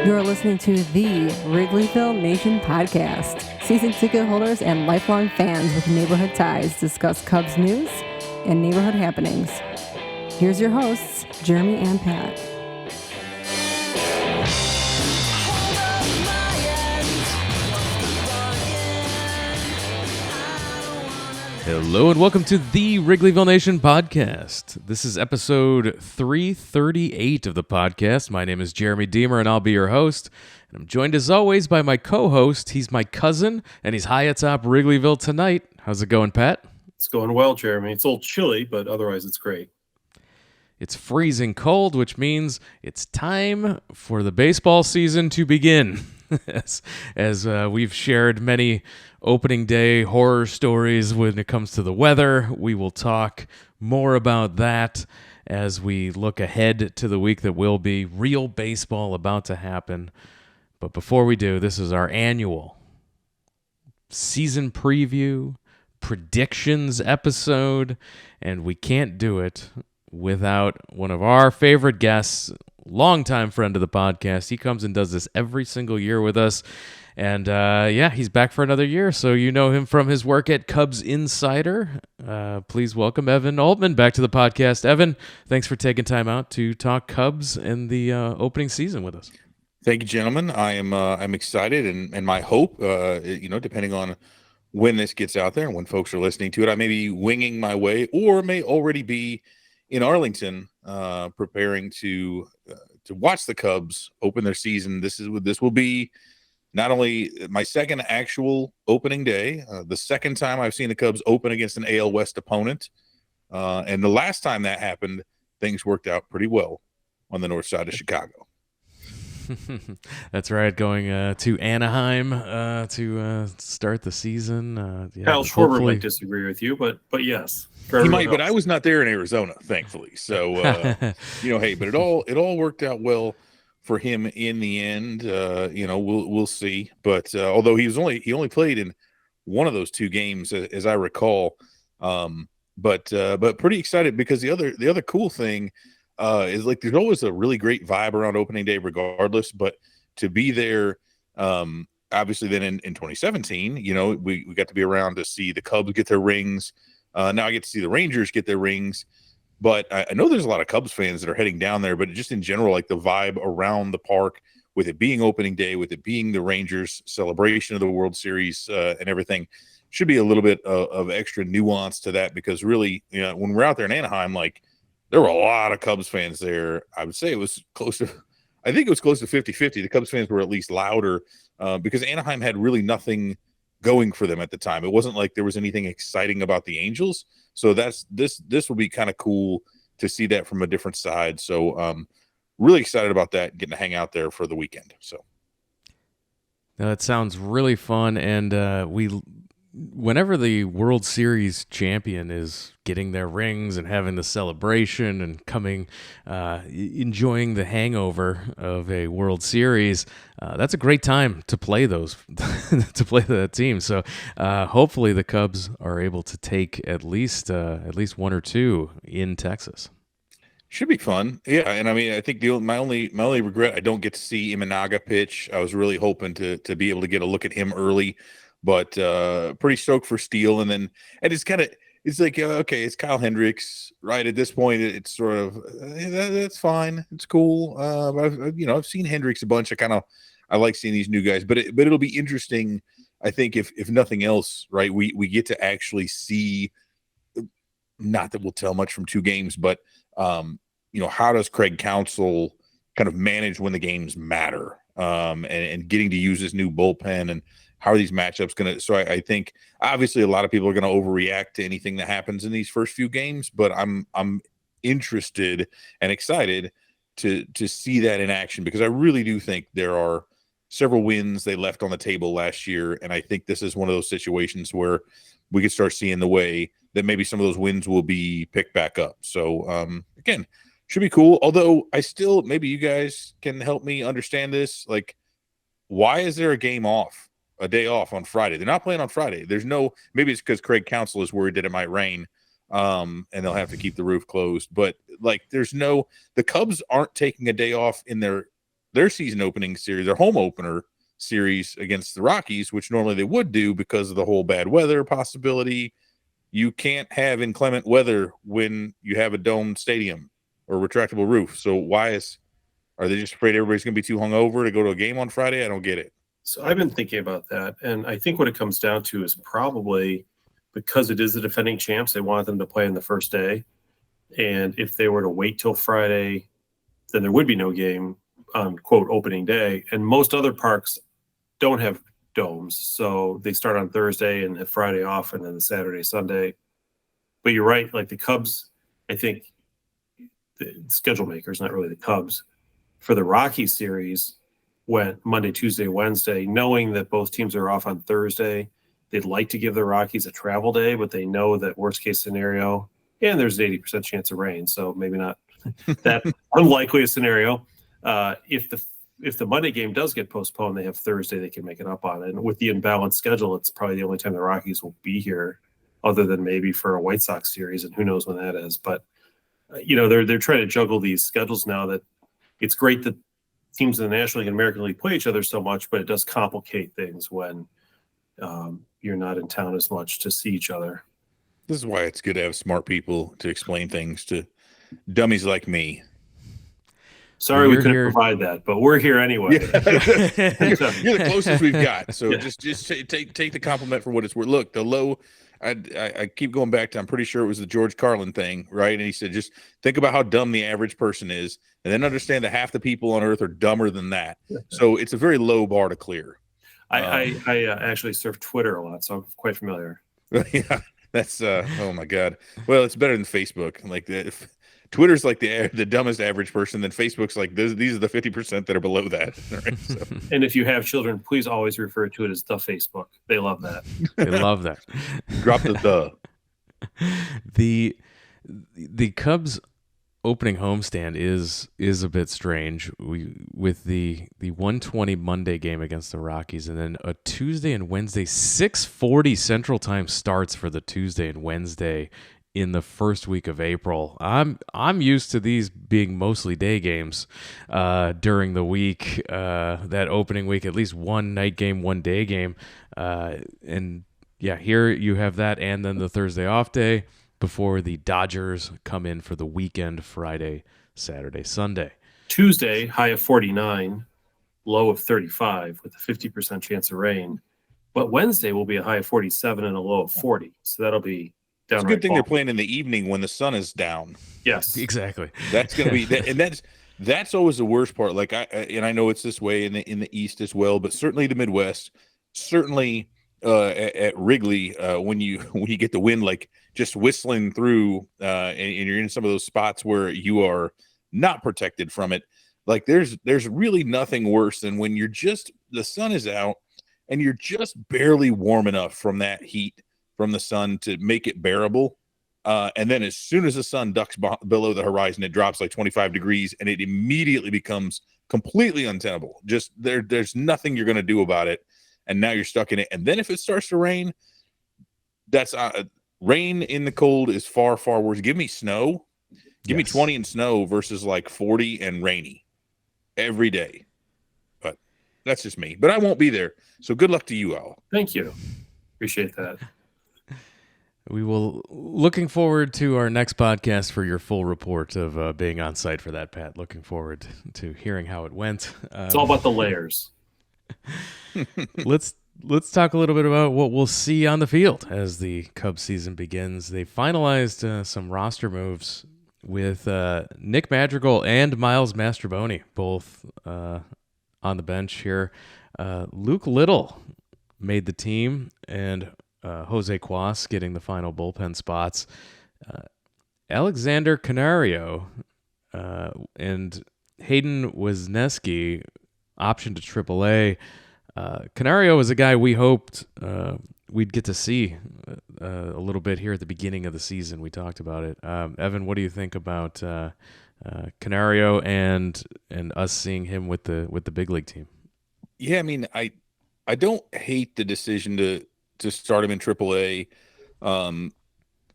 You're listening to the Wrigleyville Nation podcast. Season ticket holders and lifelong fans with neighborhood ties discuss Cubs news and neighborhood happenings. Here's your hosts, Jeremy and Pat. Hello and welcome to the Wrigleyville Nation podcast. This is episode 338 of the podcast. My name is Jeremy Deemer and I'll be your host. And I'm joined as always by my co-host. He's my cousin and he's high atop Wrigleyville tonight. How's it going, Pat? It's going well, Jeremy. It's a little chilly, but otherwise it's great. It's freezing cold, which means it's time for the baseball season to begin. as we've shared many opening day horror stories when it comes to the weather, we will talk more about that as we look ahead to the week that will be real baseball about to happen. But before we do, this is our annual season preview predictions episode, and we can't do it without one of our favorite guests, longtime friend of the podcast. He comes and does this every single year with us. And he's back for another year. So you know him from his work at Cubs Insider. Please welcome Evan Altman back to the podcast. Evan, thanks for taking time out to talk Cubs and the opening season with us. Thank you, gentlemen. I'm excited, and my hope, depending on when this gets out there and when folks are listening to it, I may be winging my way or may already be in Arlington, preparing to watch the Cubs open their season. This will be not only my second actual opening day, the second time I've seen the Cubs open against an AL West opponent, and the last time that happened, things worked out pretty well on the north side of Chicago. That's right, going to Anaheim to start the season. Kyle Schwarber might disagree with you, but yes. He might, but I was not there in Arizona, thankfully. So, hey, but it all worked out well for him in the end. We'll see. But although he only played in one of those two games, as I recall. But pretty excited because the other cool thing is, like, there's always a really great vibe around opening day regardless, but to be there, obviously then in 2017, we got to be around to see the Cubs get their rings. Now I get to see the Rangers get their rings, but I know there's a lot of Cubs fans that are heading down there, but just in general, like the vibe around the park with it being opening day, with it being the Rangers celebration of the World Series and everything, should be a little bit of extra nuance to that, because really, when we're out there in Anaheim, like, there were a lot of Cubs fans there. I would say it was close to 50-50. The Cubs fans were at least louder because Anaheim had really nothing going for them at the time. It wasn't like there was anything exciting about the Angels. So this will be kind of cool to see that from a different side. So really excited about that, getting to hang out there for the weekend. So that sounds really fun. And whenever the World Series champion is getting their rings and having the celebration and coming, enjoying the hangover of a World Series, that's a great time to play that team. So hopefully the Cubs are able to take at least one or two in Texas. Should be fun. Yeah, and I mean, I think my only regret, I don't get to see Imanaga pitch. I was really hoping to be able to get a look at him early. But pretty stoked for Steele, and it's like, okay, it's Kyle Hendricks, right? At this point, it's sort of that's fine, it's cool. I've seen Hendricks a bunch. I like seeing these new guys, but it'll be interesting. I think if nothing else, right, we get to actually see. Not that we'll tell much from two games, but how does Craig Counsell kind of manage when the games matter, and getting to use his new bullpen, and how are these matchups going to – so I think obviously a lot of people are going to overreact to anything that happens in these first few games, but I'm interested and excited to see that in action, because I really do think there are several wins they left on the table last year, and I think this is one of those situations where we could start seeing the way that maybe some of those wins will be picked back up. So, again, should be cool, although I still – maybe you guys can help me understand this. Like, why is there a day off on Friday? They're not playing on Friday. Maybe it's because Craig Counsell is worried that it might rain. and they'll have to keep the roof closed. But like, the Cubs aren't taking a day off in their their season opening series, their home opener series against the Rockies, which normally they would do because of the whole bad weather possibility. You can't have inclement weather when you have a domed stadium or retractable roof. So are they just afraid everybody's going to be too hungover to go to a game on Friday? I don't get it. So I've been thinking about that, and I think what it comes down to is probably because it is the defending champs, they want them to play on the first day. And if they were to wait till Friday, then there would be no game on, quote, opening day. And most other parks don't have domes, so they start on Thursday and have Friday off, and then the Saturday, Sunday. But you're right, like the Cubs, I think the schedule makers, not really the Cubs, for the Rockies series went Monday, Tuesday, Wednesday, knowing that both teams are off on Thursday. They'd like to give the Rockies a travel day, but they know that worst case scenario, and there's an 80% chance of rain, so maybe not that unlikely a scenario. If the Monday game does get postponed, they have Thursday they can make it up on. And with the imbalanced schedule, it's probably the only time the Rockies will be here, other than maybe for a White Sox series, and who knows when that is. But they're trying to juggle these schedules now. That it's great that teams in the National League and American League play each other so much, but it does complicate things when you're not in town as much to see each other. This is why it's good to have smart people to explain things to dummies like me. Sorry we couldn't provide that, but we're here anyway. Yeah. You're the closest we've got. So just take the compliment for what it's worth. Look, the low, I keep going back to, I'm pretty sure it was the George Carlin thing, right? And he said, just think about how dumb the average person is, and then understand that half the people on earth are dumber than that. So it's a very low bar to clear. I actually surf Twitter a lot, so I'm quite familiar. Yeah, that's oh my God. Well, it's better than Facebook. Like Twitter's like the dumbest average person, then Facebook's like these are the 50% that are below that. Right? So. And if you have children, please always refer to it as the Facebook. They love that. They love that. Drop the. The Cubs opening homestand is a bit strange. With the 1:20 Monday game against the Rockies, and then a Tuesday and Wednesday 6:40 Central Time starts for the Tuesday and Wednesday in the first week of April. I'm used to these being mostly day games during the week. That opening week, at least one night game, one day game, and yeah, here you have that, and then the Thursday off day before the Dodgers come in for the weekend, Friday, Saturday, Sunday. Tuesday, high of 49, low of 35 with a 50% chance of rain. But Wednesday will be a high of 47 and a low of 40. So that'll be downright. It's a good thing they're playing in the evening when the sun is down. Yes. Exactly. That's going to be – and that's always the worst part. Like I know it's this way in the East as well, but certainly the Midwest, certainly at Wrigley, when you get the wind like just whistling through and you're in some of those spots where you are not protected from it, like there's really nothing worse than when the sun is out and you're just barely warm enough from that heat from the sun to make it bearable. And then as soon as the sun ducks below the horizon, it drops like 25 degrees and it immediately becomes completely untenable. Just there's nothing you're going to do about it. And now you're stuck in it. And then if it starts to rain, that's rain in the cold is far, far worse. Give me snow. Give me 20 and snow versus like 40 and rainy every day. But that's just me. But I won't be there. So good luck to you all. Thank you. Appreciate that. We will looking forward to our next podcast for your full report of being on site for that, Pat. Looking forward to hearing how it went. It's all about the layers. Let's talk a little bit about what we'll see on the field as the Cubs season begins. They finalized some roster moves with Nick Madrigal and Miles Mastrobuoni both on the bench here. Luke Little made the team, and Jose Cuas getting the final bullpen spots. Alexander Canario and Hayden Wesneski option to AAA. Canario is a guy we hoped we'd get to see a little bit here at the beginning of the season. We talked about it. Evan, what do you think about Canario and us seeing him with the big league team? Yeah, I mean, I don't hate the decision to start him in AAA.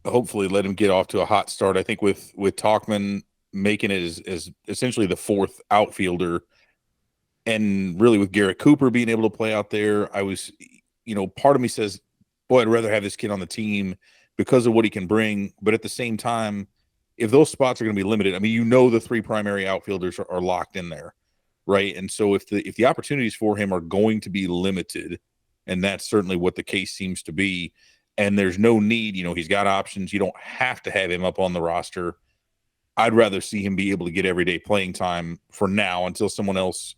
Hopefully, let him get off to a hot start. I think with Tauchman making it as essentially the fourth outfielder, And really with Garrett Cooper being able to play out there, I was, part of me says, boy, I'd rather have this kid on the team because of what he can bring. But at the same time, if those spots are going to be limited, I mean, the three primary outfielders are locked in there, right? And so if the opportunities for him are going to be limited, and that's certainly what the case seems to be, and there's no need, he's got options. You don't have to have him up on the roster. I'd rather see him be able to get everyday playing time for now until someone else,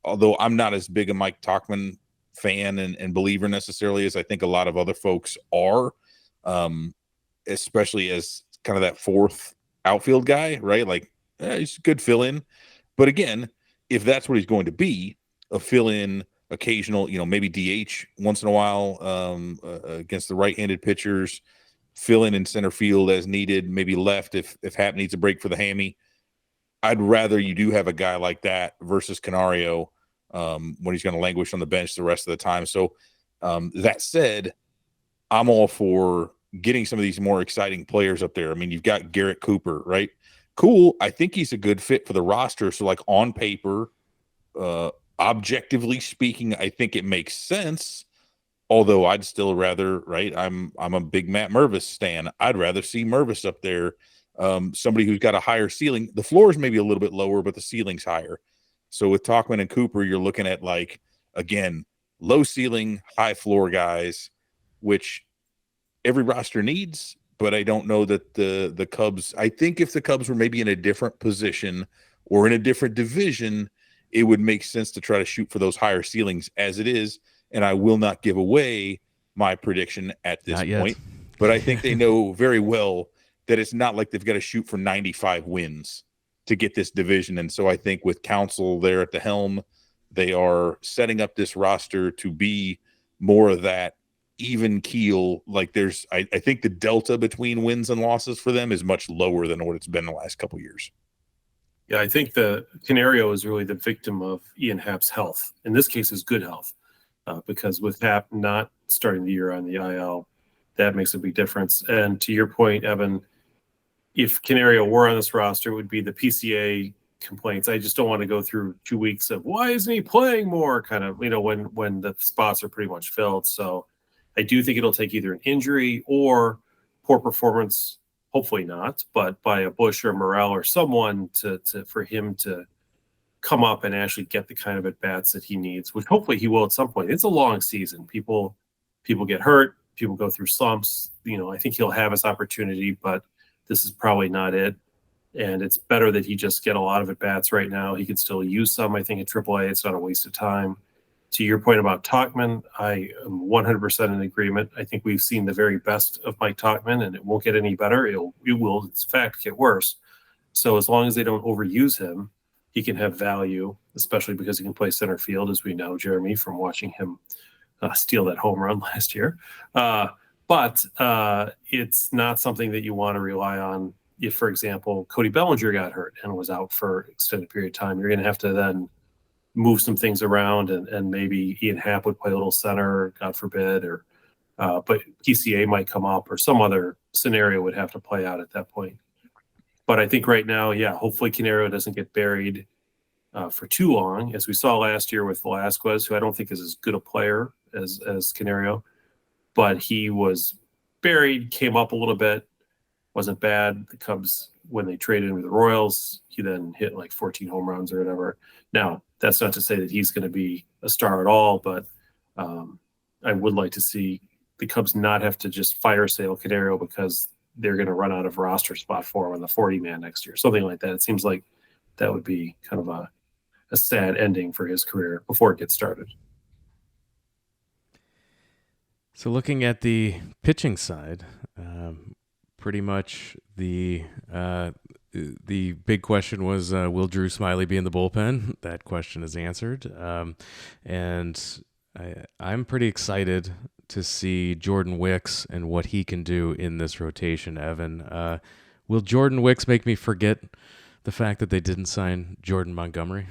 although I'm not as big a Mike Tauchman fan and believer necessarily as I think a lot of other folks are, especially as kind of that fourth outfield guy, right? Like, he's a good fill-in. But again, if that's what he's going to be, a fill-in, occasional, maybe DH once in a while against the right-handed pitchers, fill in center field as needed, maybe left if Happ needs a break for the hammy. I'd rather you do have a guy like that versus Canario when he's going to languish on the bench the rest of the time. So that said, I'm all for getting some of these more exciting players up there. I mean, you've got Garrett Cooper, right? Cool. I think he's a good fit for the roster. So like on paper, objectively speaking, I think it makes sense. Although I'd still rather, right? I'm a big Matt Mervis stan. I'd rather see Mervis up there. Somebody who's got a higher ceiling. The floor is maybe a little bit lower, but the ceiling's higher. So with Tauchman and Cooper, you're looking at like, again, low ceiling, high floor guys, which every roster needs. But I don't know that the Cubs, I think if the Cubs were maybe in a different position or in a different division, it would make sense to try to shoot for those higher ceilings as it is. And I will not give away my prediction at this point. But I think they know very well that it's not like they've got to shoot for 95 wins to get this division. And so I think with Counsell there at the helm, they are setting up this roster to be more of that even keel. Like I think the delta between wins and losses for them is much lower than what it's been the last couple of years. Yeah, I think the Canario is really the victim of Ian Happ's health. In this case, is good health. Because with Happ not starting the year on the IL, that makes a big difference. And to your point, Evan, if Canario were on this roster, it would be the PCA complaints. I just don't want to go through 2 weeks of why isn't he playing more, kind of, when the spots are pretty much filled. So I do think it'll take either an injury or poor performance, hopefully not, but by a Bush or Morel or someone for him to come up and actually get the kind of at-bats that he needs, which hopefully he will at some point. It's a long season. People get hurt. People go through slumps. I think he'll have his opportunity, but this is probably not it. And it's better that he just get a lot of at-bats right now. He can still use some, I think, at AAA. It's not a waste of time. To your point about Tauchman, I am 100% in agreement. I think we've seen the very best of Mike Tauchman, and it won't get any better. It will, in fact, get worse. So as long as they don't overuse him, he can have value, especially because he can play center field, as we know, Jeremy, from watching him steal that home run last year. But it's not something that you want to rely on. If, for example, Cody Bellinger got hurt and was out for an extended period of time, you're going to have to then move some things around, and maybe Ian Happ would play a little center, God forbid, or but PCA might come up, or some other scenario would have to play out at that point. But I think right now, yeah, hopefully Canario doesn't get buried for too long, as we saw last year with Velasquez, who I don't think is as good a player as Canario, but he was buried, came up a little bit, wasn't bad. The Cubs, when they traded him to the Royals, he then hit like 14 home runs or whatever. Now, that's not to say that he's going to be a star at all, but I would like to see the Cubs not have to just fire sale Canario because they're going to run out of roster spot for him on the 40-man next year, something like that. It seems like that would be kind of a sad ending for his career before it gets started. So looking at the pitching side, pretty much the big question was, will Drew Smyly be in the bullpen? That question is answered. And I'm pretty excited to see Jordan Wicks and what he can do in this rotation, Evan. Will Jordan Wicks make me forget the fact that they didn't sign Jordan Montgomery?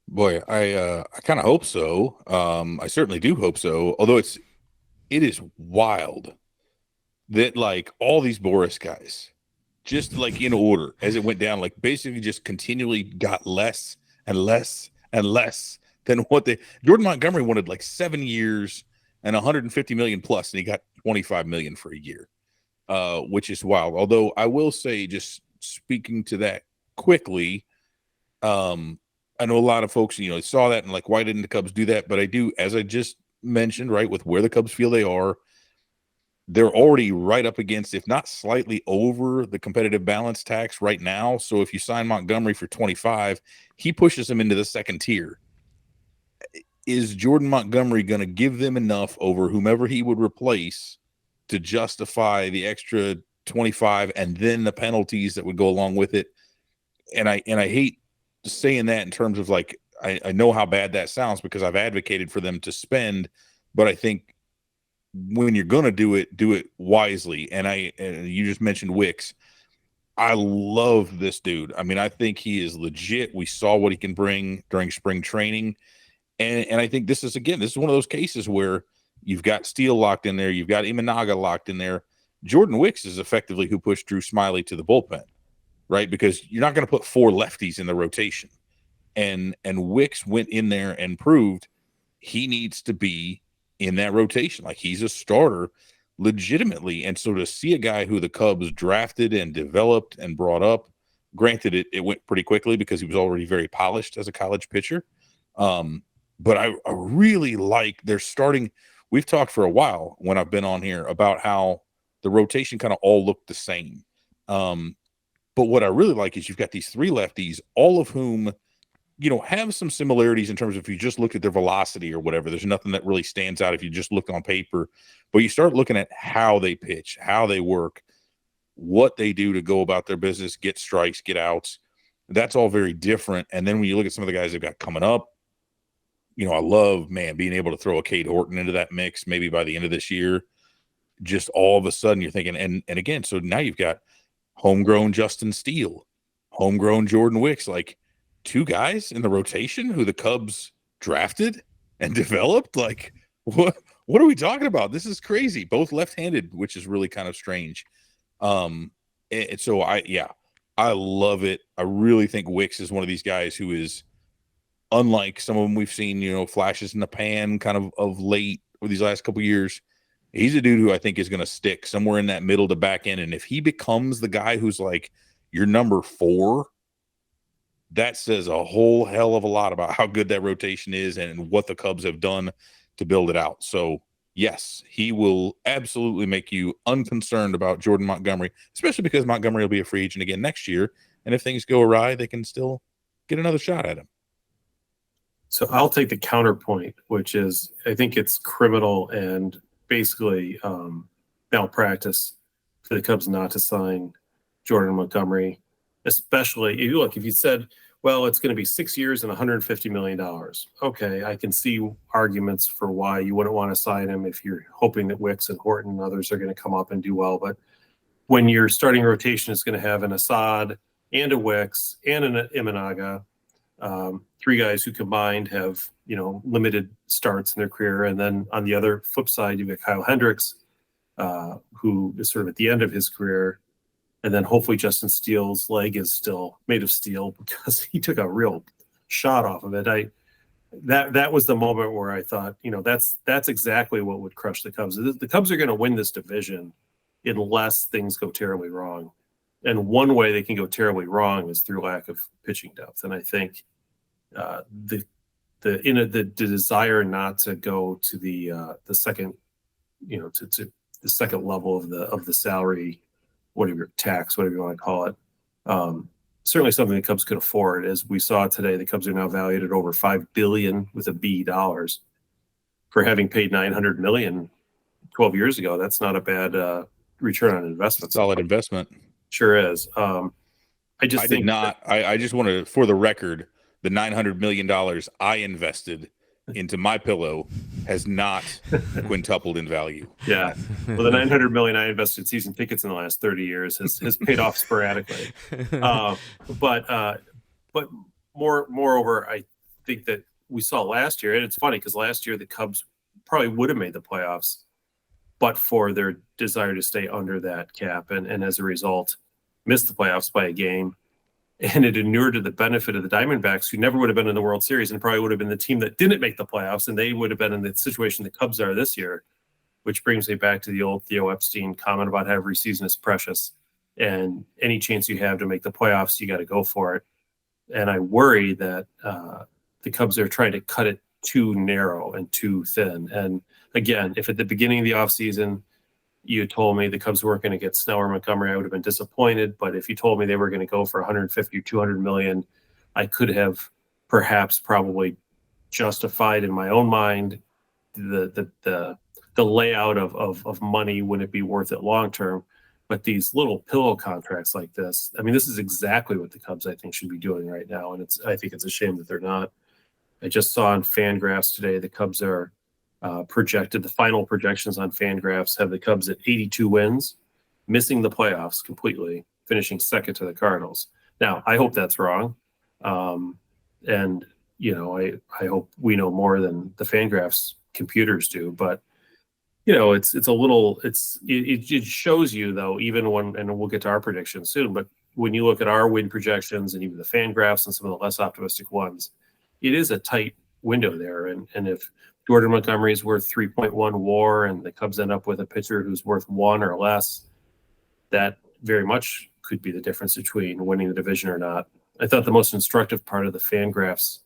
Boy, I kind of hope so. I certainly do hope so. Although it is wild that like all these Boris guys, just like in order as it went down, like basically just continually got less and less and less than what Jordan Montgomery wanted like 7 years and 150 million plus, and he got 25 million for a year, which is wild. Although I will say, just speaking to that quickly, I know a lot of folks, saw that and like, why didn't the Cubs do that? But I do, as I just mentioned, right, with where the Cubs feel they are, they're already right up against, if not slightly over, the competitive balance tax right now. So if you sign Montgomery for 25, he pushes them into the second tier. Is Jordan Montgomery going to give them enough over whomever he would replace to justify the extra 25 and then the penalties that would go along with it? And I hate saying that in terms of like, I know how bad that sounds because I've advocated for them to spend, but I think when you're going to do it wisely. And you just mentioned Wicks. I love this dude. I mean, I think he is legit. We saw what he can bring during spring training. And I think this is one of those cases where you've got Steele locked in there. You've got Imanaga locked in there. Jordan Wicks is effectively who pushed Drew Smiley to the bullpen, right? Because you're not going to put 4 lefties in the rotation. And Wicks went in there and proved he needs to be in that rotation. Like, he's a starter legitimately. And so to see a guy who the Cubs drafted and developed and brought up, granted it went pretty quickly because he was already very polished as a college pitcher. But I really like their starting. We've talked for a while when I've been on here about how the rotation kind of all looked the same. But what I really like is you've got these 3 lefties, all of whom, have some similarities in terms of if you just look at their velocity or whatever. There's nothing that really stands out if you just look on paper. But you start looking at how they pitch, how they work, what they do to go about their business, get strikes, get outs. That's all very different. And then when you look at some of the guys they've got coming up, I love, being able to throw a Cade Horton into that mix maybe by the end of this year. Just all of a sudden you're thinking, and again, so now you've got homegrown Justin Steele, homegrown Jordan Wicks, like 2 guys in the rotation who the Cubs drafted and developed. Like, what are we talking about? This is crazy. Both left-handed, which is really kind of strange. And so I love it. I really think Wicks is one of these guys who is, unlike some of them we've seen, flashes in the pan kind of late over these last couple of years. He's a dude who I think is going to stick somewhere in that middle to back end. And if he becomes the guy who's like your number 4, that says a whole hell of a lot about how good that rotation is and what the Cubs have done to build it out. So yes, he will absolutely make you unconcerned about Jordan Montgomery, especially because Montgomery will be a free agent again next year. And if things go awry, they can still get another shot at him. So I'll take the counterpoint, which is I think it's criminal and basically malpractice for the Cubs not to sign Jordan Montgomery, especially if you said, well, it's going to be 6 years and $150 million. Okay, I can see arguments for why you wouldn't want to sign him if you're hoping that Wicks and Horton and others are going to come up and do well. But when your starting rotation is going to have an Assad and a Wicks and an Imanaga, 3 guys who combined have, limited starts in their career. And then on the other flip side, you've got Kyle Hendricks, who is sort of at the end of his career. And then hopefully Justin Steele's leg is still made of steel because he took a real shot off of it. That was the moment where I thought, that's exactly what would crush the Cubs. The Cubs are going to win this division unless things go terribly wrong. And one way they can go terribly wrong is through lack of pitching depth. And I think the desire not to go to the second, to the second level of the salary, whatever tax, whatever you want to call it, certainly something the Cubs could afford. As we saw today, the Cubs are now valued at over $5 billion with a B dollars for having paid $900 million 12 years ago. That's not a bad return on investment. Solid investment. Sure is. I just want to, for the record, the $900 million I invested into my pillow has not quintupled in value. Yeah. Well, the $900 million I invested in season tickets in the last 30 years has paid off sporadically. But moreover, I think that we saw last year, and it's funny because last year the Cubs probably would have made the playoffs, but for their desire to stay under that cap, and as a result, missed the playoffs by a game. And it inured to the benefit of the Diamondbacks, who never would have been in the World Series and probably would have been the team that didn't make the playoffs, and they would have been in the situation the Cubs are this year, which brings me back to the old Theo Epstein comment about how every season is precious. And any chance you have to make the playoffs, you got to go for it. And I worry that the Cubs are trying to cut it too narrow and too thin. And again, if at the beginning of the offseason you told me the Cubs weren't going to get Snell or Montgomery, I would have been disappointed. But if you told me they were going to go for 150 or 200 million, I could have perhaps probably justified in my own mind the layout of money. Wouldn't it be worth it long term? But these little pillow contracts like this, I mean, this is exactly what the Cubs, I think, should be doing right now. And I think it's a shame that they're not. I just saw on Fangraphs today, the Cubs are projected, the final projections on Fangraphs have the Cubs at 82 wins, missing the playoffs completely, finishing second to the Cardinals. Now, I hope that's wrong. And, I hope we know more than the Fangraphs computers do. But, it shows you, though, even when, and we'll get to our predictions soon, but when you look at our win projections and even the Fangraphs and some of the less optimistic ones, it is a tight window there. And if Jordan Montgomery is worth 3.1 WAR and the Cubs end up with a pitcher who's worth 1 or less, that very much could be the difference between winning the division or not. I thought the most instructive part of the Fangraphs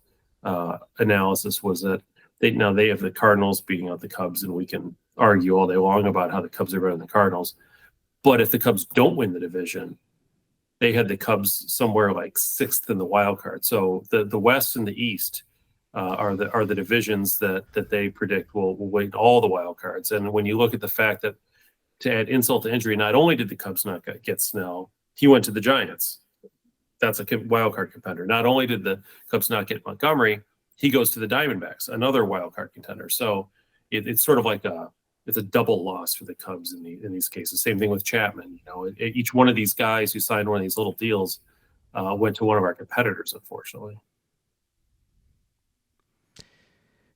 analysis was that they have the Cardinals beating out the Cubs, and we can argue all day long about how the Cubs are better than the Cardinals. But if the Cubs don't win the division, they had the Cubs somewhere like 6th in the wild card. So the West and the East are the divisions that they predict will win all the wild cards. And when you look at the fact that, to add insult to injury, not only did the Cubs not get Snell, he went to the Giants. That's a wild card contender. Not only did the Cubs not get Montgomery, he goes to the Diamondbacks, another wild card contender. So it's sort of like it's a double loss for the Cubs in these cases. Same thing with Chapman. Each one of these guys who signed one of these little deals went to one of our competitors, unfortunately.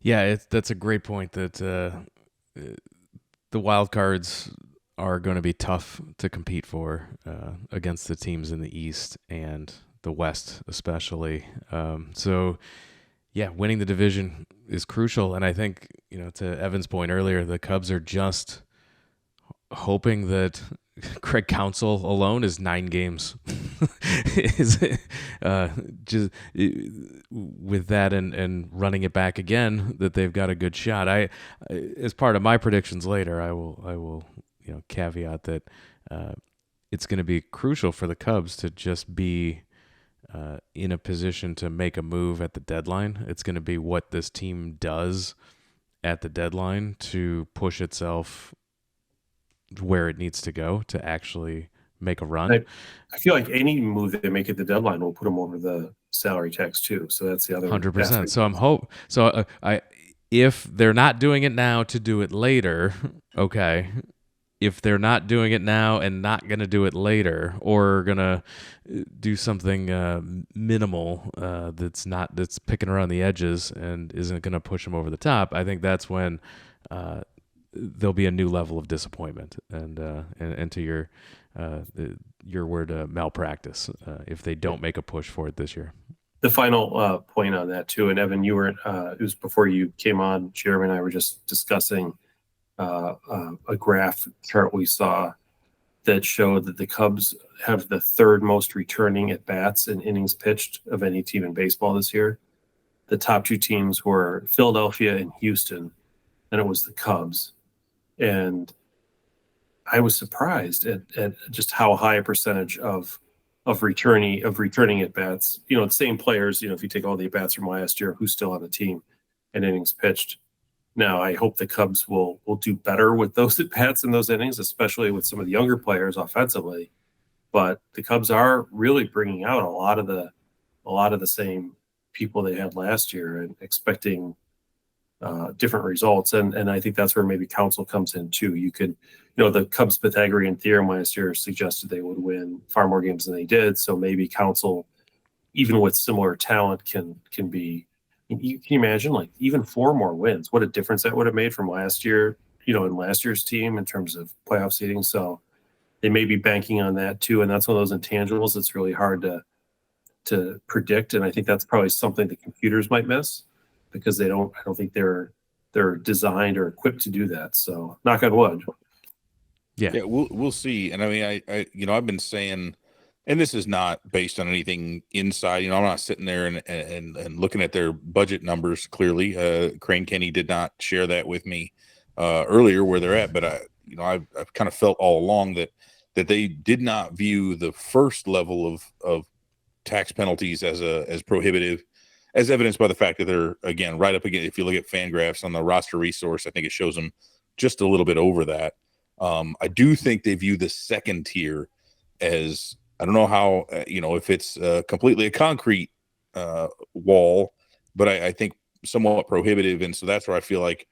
Yeah, that's a great point. That the wild cards are going to be tough to compete for against the teams in the East and the West, especially. So, yeah, winning the division is crucial. And I think, to Evan's point earlier, the Cubs are just hoping that Craig Counsell alone is 9 games. Just with that and running it back again, that they've got a good shot. I as part of my predictions later, I will caveat that it's going to be crucial for the Cubs to just be in a position to make a move at the deadline. It's going to be what this team does at the deadline to push itself where it needs to go to actually make a run. I feel like any move they make at the deadline will put them over the salary tax too. So that's the other 100%. So if they're not doing it now to do it later, okay. If they're not doing it now and not going to do it later, or going to do something minimal that's picking around the edges and isn't going to push them over the top, I think that's when there'll be a new level of disappointment and to your word, malpractice, if they don't make a push for it this year. The final point on that too, and Evan, you were it was before you came on. Jeremy and I were just discussing a graph chart we saw that showed that the Cubs have the 3rd most returning at bats and innings pitched of any team in baseball this year. The top 2 teams were Philadelphia and Houston, and it was the Cubs. And I was surprised at just how high a percentage of returning at bats. The same players. If you take all the at bats from last year, who's still on the team, and innings pitched. Now, I hope the Cubs will do better with those at bats and those innings, especially with some of the younger players offensively. But the Cubs are really bringing out a lot of the same people they had last year and expecting different results. And I think that's where maybe Counsell comes in too. You could, the Cubs Pythagorean theorem last year suggested they would win far more games than they did. So maybe Counsell, even with similar talent, can be. Can you imagine, like, even 4 more wins? What a difference that would have made from last year, in last year's team in terms of playoff seeding. So they may be banking on that too. And that's one of those intangibles that's really hard to to predict, and I think that's probably something the computers might miss because I don't think they're designed or equipped to do that. So knock on wood. Yeah, we'll see. And I mean, I I've been saying, and this is not based on anything inside. I'm not sitting there and looking at their budget numbers. Clearly, Crane Kenny did not share that with me earlier where they're at. But I've kind of felt all along that they did not view the first level of tax penalties as prohibitive, as evidenced by the fact that they're, again, right up again. If you look at Fangraphs on the roster resource, I think it shows them just a little bit over that. I do think they view the second tier as, I don't know how, if it's completely a concrete wall, but I think somewhat prohibitive. And so that's where I feel like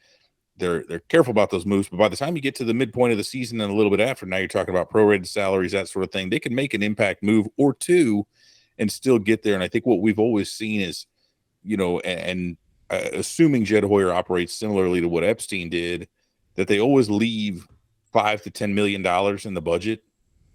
they're careful about those moves. But by the time you get to the midpoint of the season and a little bit after, now you're talking about prorated salaries, that sort of thing. They can make an impact move or two and still get there. And I think what we've always seen is, assuming Jed Hoyer operates similarly to what Epstein did, that they always leave $5 to $10 million in the budget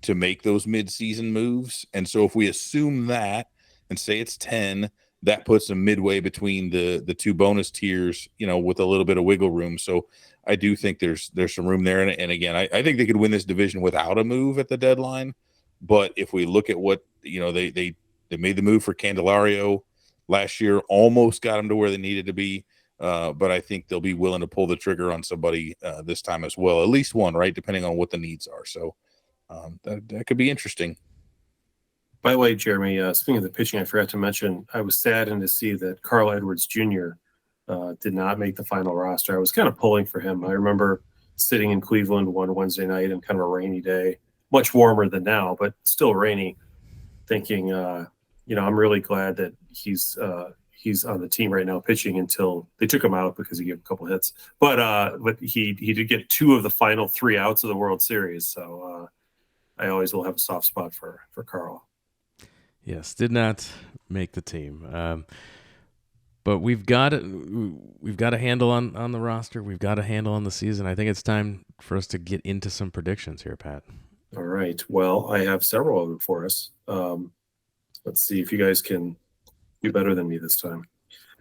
to make those mid-season moves. And so if we assume that and say it's 10, that puts them midway between the two bonus tiers, with a little bit of wiggle room. So I do think there's some room there. And again, I think they could win this division without a move at the deadline. But if we look at what, they made the move for Candelario last year, almost got them to where they needed to be. But I think they'll be willing to pull the trigger on somebody this time as well, at least one, right, depending on what the needs are. So that could be interesting. By the way, Jeremy, speaking of the pitching, I forgot to mention, I was saddened to see that Carl Edwards Jr. Did not make the final roster. I was kind of pulling for him. I remember sitting in Cleveland one Wednesday night and kind of a rainy day, much warmer than now, but still rainy, thinking, I'm really glad that he's on the team right now pitching until they took him out because he gave a couple hits. But he did get 2 of the final 3 outs of the World Series. So I always will have a soft spot for Carl. Yes, did not make the team. But we've got a handle on the roster. We've got a handle on the season. I think it's time for us to get into some predictions here, Pat. All right. Well, I have several of them for us. Let's see if you guys can do better than me this time.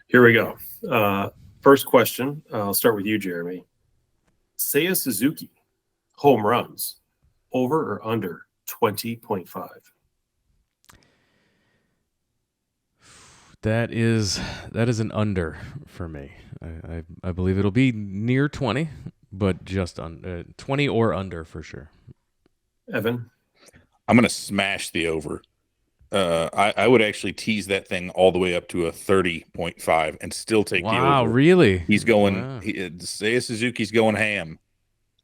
Here we go. First question. I'll start with you, Jeremy. Seiya Suzuki, home runs, over or under 20.5? That is an under for me. I believe it'll be near 20, but just 20 or under for sure. Evan? I'm going to smash the over. I would actually tease that thing all the way up to a 30.5 and still take the over. Wow, really? He's going. Wow. Seiya Suzuki's going ham.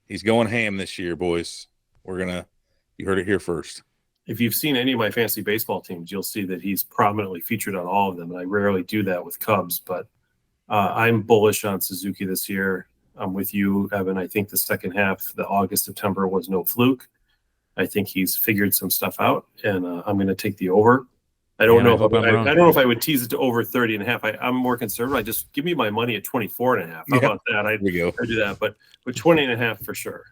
He's going ham this year, boys. You heard it here first. If you've seen any of my fantasy baseball teams, you'll see that he's prominently featured on all of them, and I rarely do that with Cubs. But I'm bullish on Suzuki this year. I'm with you, Evan. I think the second half, the August, September, was no fluke. I think he's figured some stuff out, and I'm going to take the over. I don't know if I would tease it to over 30.5. I'm more conservative. I just give me my money at 24.5. How about that? I'd do that, but 20.5 for sure.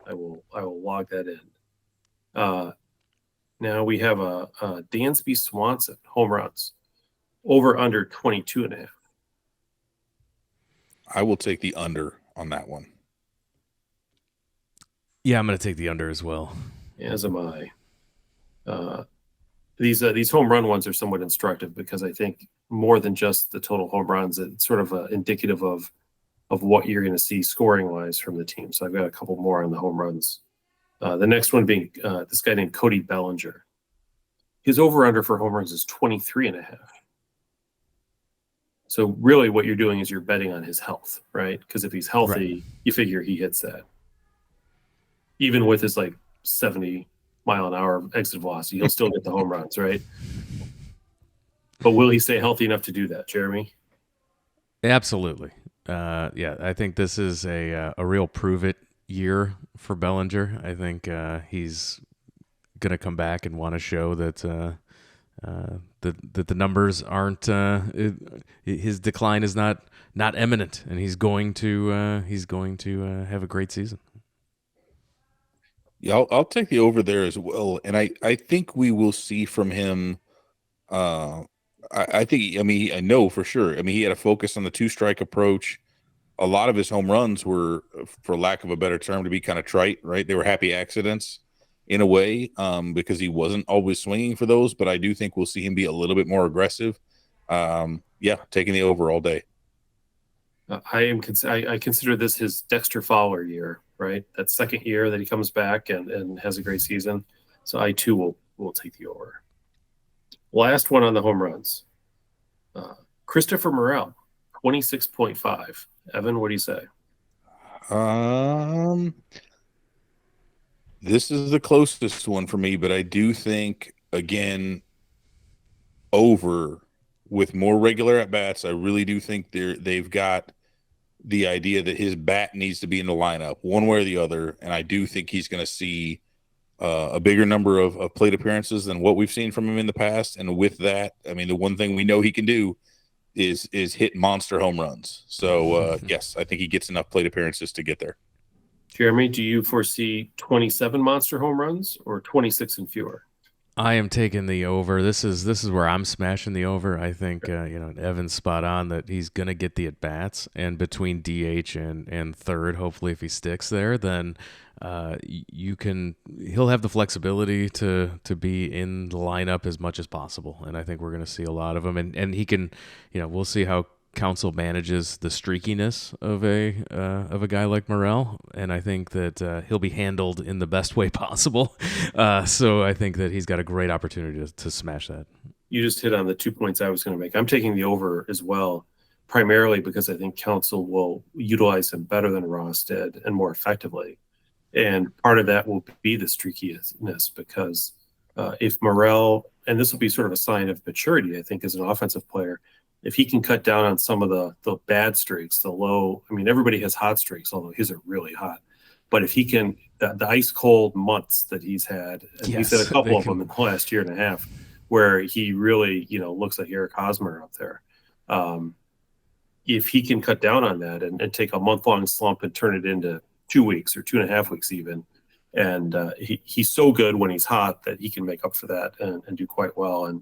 I will log that in. Now we have a Dansby Swanson home runs, over under 22.5. I will take the under on that one. Yeah, I'm going to take the under as well. As am I. These home run ones are somewhat instructive because I think more than just the total home runs, it's sort of indicative of what you're going to see scoring wise from the team. So I've got a couple more on the home runs. The next one being this guy named Cody Bellinger. His over under for home runs is 23.5. So really what you're doing is you're betting on his health, right? Because if he's healthy, right, you figure he hits that. Even with his 70-mile-an-hour exit velocity, he'll still get the home runs, right? But will he stay healthy enough to do that, Jeremy? Absolutely. Yeah, I think this is a real prove-it year for Bellinger. I think he's going to come back and want to show that that the numbers aren't his decline is not imminent, and he's going to have a great season. Yeah, I'll take the over there as well, and I think we will see from him I think, I mean, I know for sure. I mean, he had a focus on the two-strike approach. A lot of his home runs were, for lack of a better term, to be kind of trite, right? They were happy accidents in a way, because he wasn't always swinging for those. But I do think we'll see him be a little bit more aggressive. Yeah, taking the over all day. I consider this his Dexter Fowler year, right? That second year that he comes back and has a great season. So I too will take the over. Last one on the home runs. Christopher Morel, 26.5. Evan, what do you say? This is the closest one for me, but I do think, again, over with more regular at bats. I really do think they've got the idea that his bat needs to be in the lineup one way or the other, and I do think he's going to see a bigger number of plate appearances than what we've seen from him in the past. And with that, I mean, the one thing we know he can do is hit monster home runs. So yes, I think he gets enough plate appearances to get there. Jeremy, do you foresee 27 monster home runs or 26 and fewer? I am taking the over. This is where I'm smashing the over. I think Evan's spot on that he's gonna get the at bats, and between DH and third, hopefully if he sticks there, then he'll have the flexibility to be in the lineup as much as possible, and I think we're gonna see a lot of him, and he can, we'll see how Council manages the streakiness of a guy like Morel, and I think that he'll be handled in the best way possible. So I think that he's got a great opportunity to smash that. You just hit on the 2 points I was going to make. I'm taking the over as well, primarily because I think Council will utilize him better than Ross did and more effectively. And part of that will be the streakiness, because if Morel, and this will be sort of a sign of maturity, I think, as an offensive player, if he can cut down on some of the bad streaks, the low, I mean, everybody has hot streaks, although his are really hot. But if he can, the ice cold months that he's had, and he's had a couple of them in the last year and a half, where he really, looks like Eric Hosmer up there. If he can cut down on that and take a month-long slump and turn it into 2 weeks or 2.5 weeks even, and he's so good when he's hot that he can make up for that and do quite well. And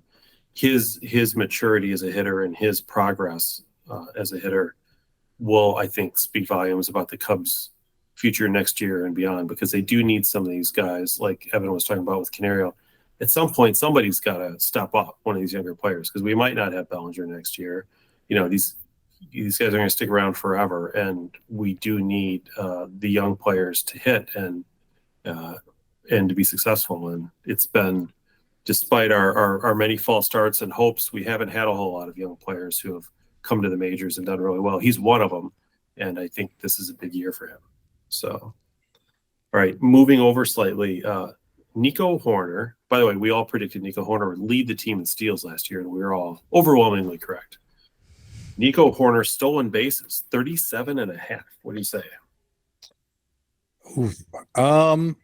his maturity as a hitter and his progress as a hitter will, I think, speak volumes about the Cubs' future next year and beyond, because they do need some of these guys, like Evan was talking about with Canario. At some point, somebody's got to step up, one of these younger players, because we might not have Bellinger next year. These guys are going to stick around forever, and we do need the young players to hit and to be successful. And it's been, despite our many false starts and hopes, we haven't had a whole lot of young players who have come to the majors and done really well. He's one of them, and I think this is a big year for him. So, all right, moving over slightly, Nico Hoerner. By the way, we all predicted Nico Hoerner would lead the team in steals last year, and we were all overwhelmingly correct. Nico Hoerner stolen bases, 37.5. What do you say? I'm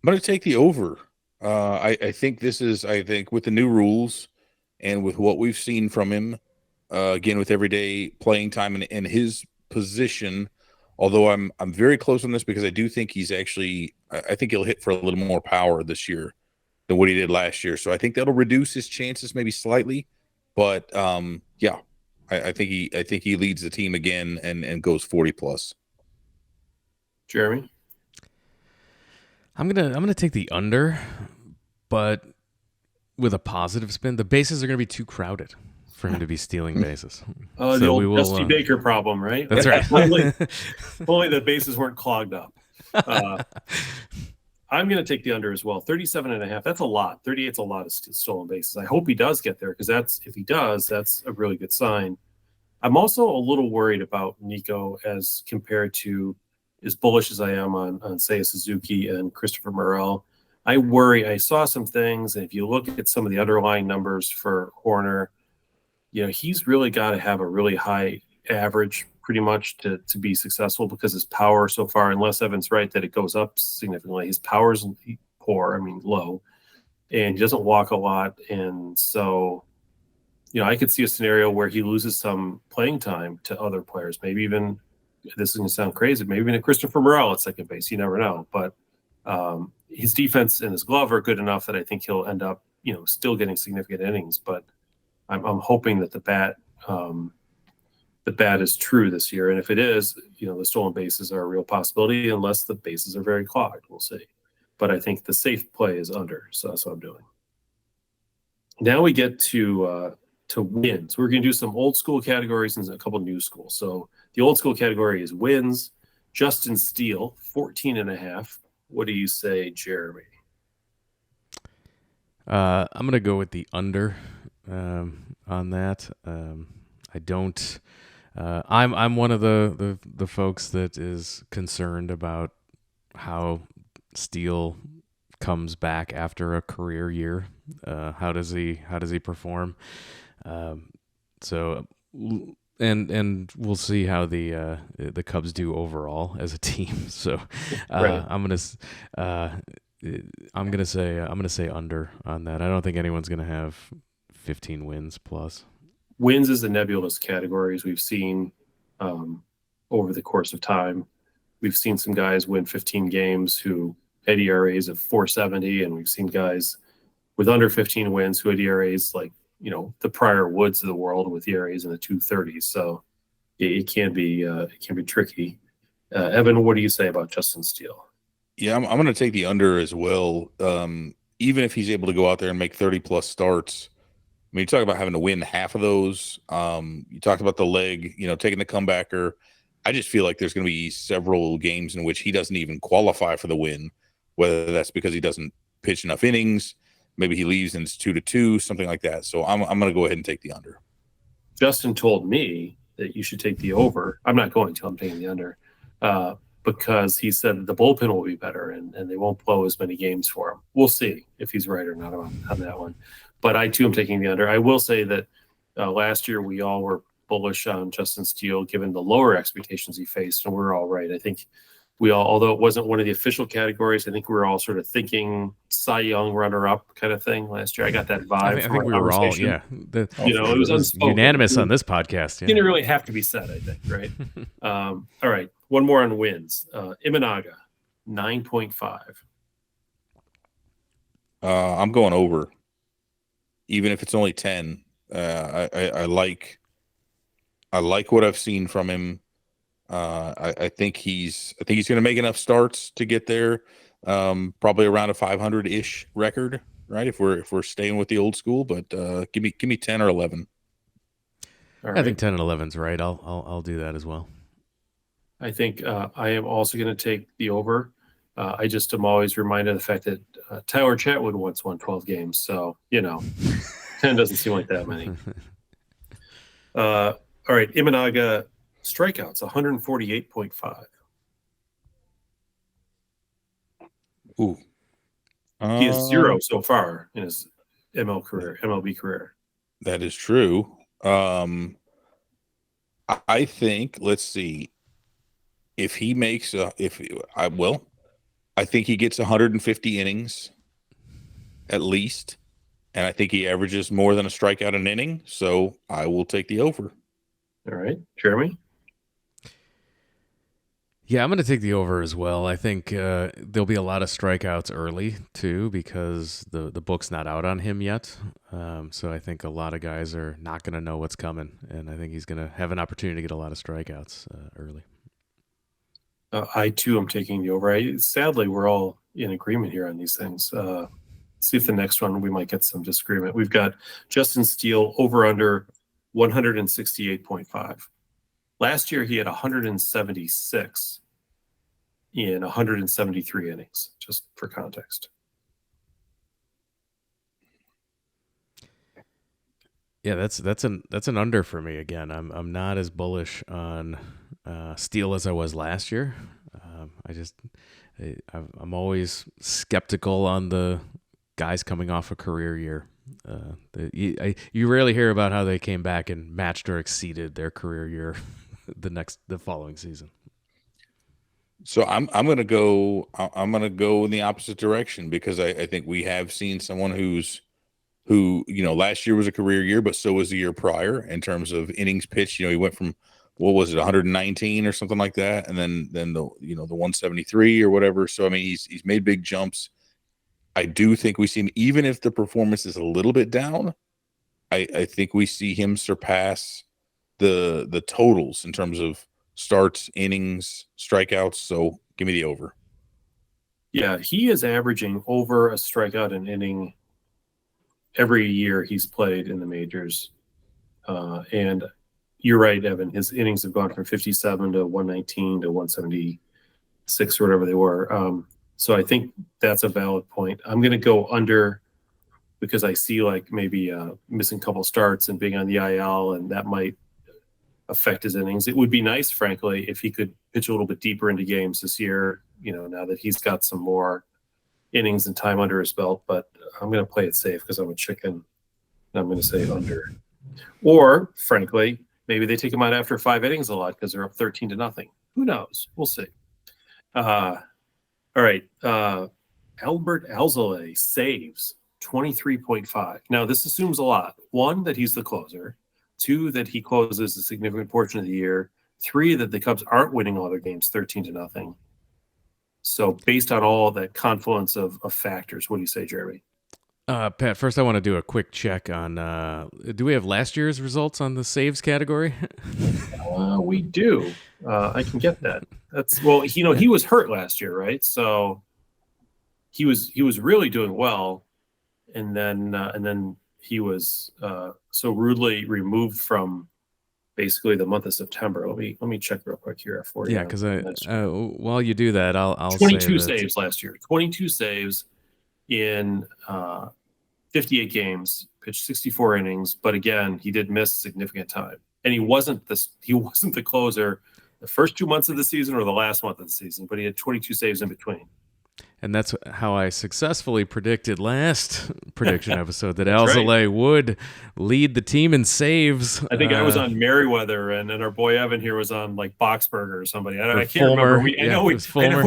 going to take the over. I think with the new rules and with what we've seen from him, again, with everyday playing time in his position, although I'm very close on this, because I do think I think he'll hit for a little more power this year than what he did last year. So I think that'll reduce his chances maybe slightly, but yeah, I think he leads the team again and goes 40 plus. Jeremy? I'm gonna take the under, but with a positive spin. The bases are gonna be too crowded for him to be stealing bases. Oh, so the old Dusty Baker problem, right? That's right. Only the bases weren't clogged up. I'm going to take the under as well. 37.5. That's a lot. 38's a lot of stolen bases. I hope he does get there, because if he does, that's a really good sign. I'm also a little worried about Nico as compared to, as bullish as I am on Seiya Suzuki and Christopher Morel. I saw some things, and if you look at some of the underlying numbers for Hoerner, he's really got to have a really high average pretty much to be successful, because his power so far, unless Evan's right that it goes up significantly, his power's poor, low, and he doesn't walk a lot. And so, I could see a scenario where he loses some playing time to other players, maybe even, this is going to sound crazy, maybe even a Christopher Morel at second base. You never know. But his defense and his glove are good enough that I think he'll end up, still getting significant innings, but I'm hoping that the bat is true this year. And if it is, the stolen bases are a real possibility unless the bases are very clogged. We'll see. But I think the safe play is under. So that's what I'm doing. Now we get to wins. We're going to do some old school categories and a couple new school. So the old school category is wins. Justin Steele, 14.5. What do you say, Jeremy? I'm going to go with the under on that. I don't. I'm one of the folks that is concerned about how Steele comes back after a career year. How does he perform? So we'll see how the Cubs do overall as a team. So Right. I'm gonna say under on that. I don't think anyone's gonna have 15 wins plus. Wins is a nebulous category, as we've seen over the course of time. We've seen some guys win 15 games who had ERAs of 4.70, and we've seen guys with under 15 wins who had ERAs like the Prior Woods of the world with ERAs in the 230s. So it can be tricky. Evan, what do you say about Justin Steele? Yeah, I'm going to take the under as well. Even if he's able to go out there and make 30 plus starts, I mean, you talk about having to win half of those. You talked about the leg, taking the comebacker. I just feel like there's going to be several games in which he doesn't even qualify for the win, whether that's because he doesn't pitch enough innings, maybe he leaves and it's 2-2, something like that. So I'm going to go ahead and take the under. Justin told me that you should take the over. I'm not going to. I'm taking the under because he said the bullpen will be better and they won't blow as many games for him. We'll see if he's right or not on that one. But I, too, am taking the under. I will say that last year we all were bullish on Justin Steele given the lower expectations he faced, and we're all right. I think we all, although it wasn't one of the official categories, I think we were all sort of thinking Cy Young runner-up kind of thing last year. I got that vibe. I think we were all, yeah. It was unspoken. Unanimous on this podcast. Yeah. Didn't really have to be said, I think, right? All right, one more on wins. Imanaga, 9.5. I'm going over, even if it's only 10. I like what I've seen from him. I think he's going to make enough starts to get there. Probably around a 500-ish record, right? If we're staying with the old school, but give me 10 or 11. I think 10 and 11's right. I'll do that as well. I think I am also going to take the over. I just am always reminded of the fact that Tyler Chatwood once won 12 games, so 10 doesn't seem like that many. All right, Imanaga strikeouts, 148.5. Ooh. He has 0 so far in his MLB career. That is true. I think, let's see, if he makes I think he gets 150 innings at least, and I think he averages more than a strikeout an inning, so I will take the over. All right, Jeremy? Yeah, I'm going to take the over as well. I think there'll be a lot of strikeouts early, too, because the book's not out on him yet. So I think a lot of guys are not going to know what's coming, and I think he's going to have an opportunity to get a lot of strikeouts early. I, too, am taking the over. Sadly, we're all in agreement here on these things. See if the next one we might get some disagreement. We've got Justin Steele over under 168.5. Last year, he had 176 in 173 innings, just for context. Yeah, that's an under for me again. I'm not as bullish on Steele as I was last year. I'm always skeptical on the guys coming off a career year. You rarely hear about how they came back and matched or exceeded their career year the following season. So I'm gonna go in the opposite direction, because I think we have seen someone who last year was a career year, but so was the year prior in terms of innings pitched. He went from, what was it, 119 or something like that, and then the 173 or whatever. So I mean, he's made big jumps. I do think we see him, even if the performance is a little bit down, I think we see him surpass the totals in terms of starts, innings, strikeouts. So give me the over. Yeah, he is averaging over a strikeout an inning every year he's played in the majors. And you're right, Evan. His innings have gone from 57 to 119 to 176 or whatever they were. So I think that's a valid point. I'm going to go under because I see like maybe missing a couple starts and being on the IL, and that might affect his innings. It would be nice, frankly, if he could pitch a little bit deeper into games this year, now that he's got some more innings and time under his belt. But I'm going to play it safe because I'm a chicken, and I'm going to say under. Or, frankly, maybe they take him out after 5 innings a lot because they're up 13-0. Who knows? We'll see. All right. Albert Alzolay saves 23.5. Now, this assumes a lot. 1, that he's the closer. 2, that he closes a significant portion of the year. 3, that the Cubs aren't winning all their games 13-0. So based on all that confluence of factors, what do you say, Jeremy? Pat, first I want to do a quick check on, do we have last year's results on the saves category? We do. I can get that. He was hurt last year, right? So he was really doing well, and then he was so rudely removed from basically the month of September. Let me check real quick here for you. Yeah, because while you do that, I'll 22 say saves last year. 22 saves in 58 games, pitched 64 innings, but again, he did miss significant time. And he wasn't the closer the first 2 months of the season or the last month of the season, but he had 22 saves in between. And that's how I successfully predicted last prediction episode that That's Alzolay would lead the team in saves. I think I was on Merriweather, and our boy Evan here was on like Boxberger or somebody. I can't Fulmer, remember. I know we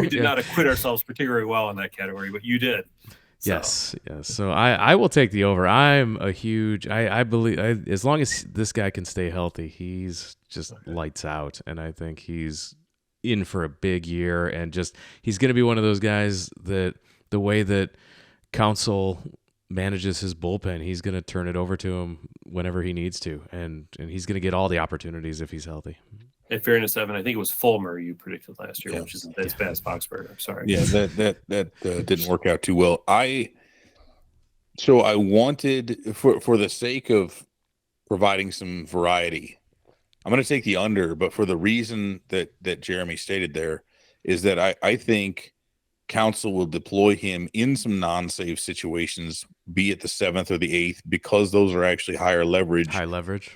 did yeah. not acquit ourselves particularly well in that category, but you did. So. Yes. So I will take the over. I'm a huge. I believe as long as this guy can stay healthy, he's just lights out, and I think he's in for a big year, and he's going to be one of those guys that the way that Counsell manages his bullpen, he's going to turn it over to him whenever he needs to, and he's going to get all the opportunities if he's healthy. In fairness, Evan, I think it was Fulmer you predicted last year, which isn't as bad as Boxberger. I'm sorry. Yeah, that didn't work out too well. I wanted, for the sake of providing some variety, I'm going to take the under, but for the reason that Jeremy stated there is that I think Counsell will deploy him in some non-save situations, be it the 7th or the 8th, because those are actually high leverage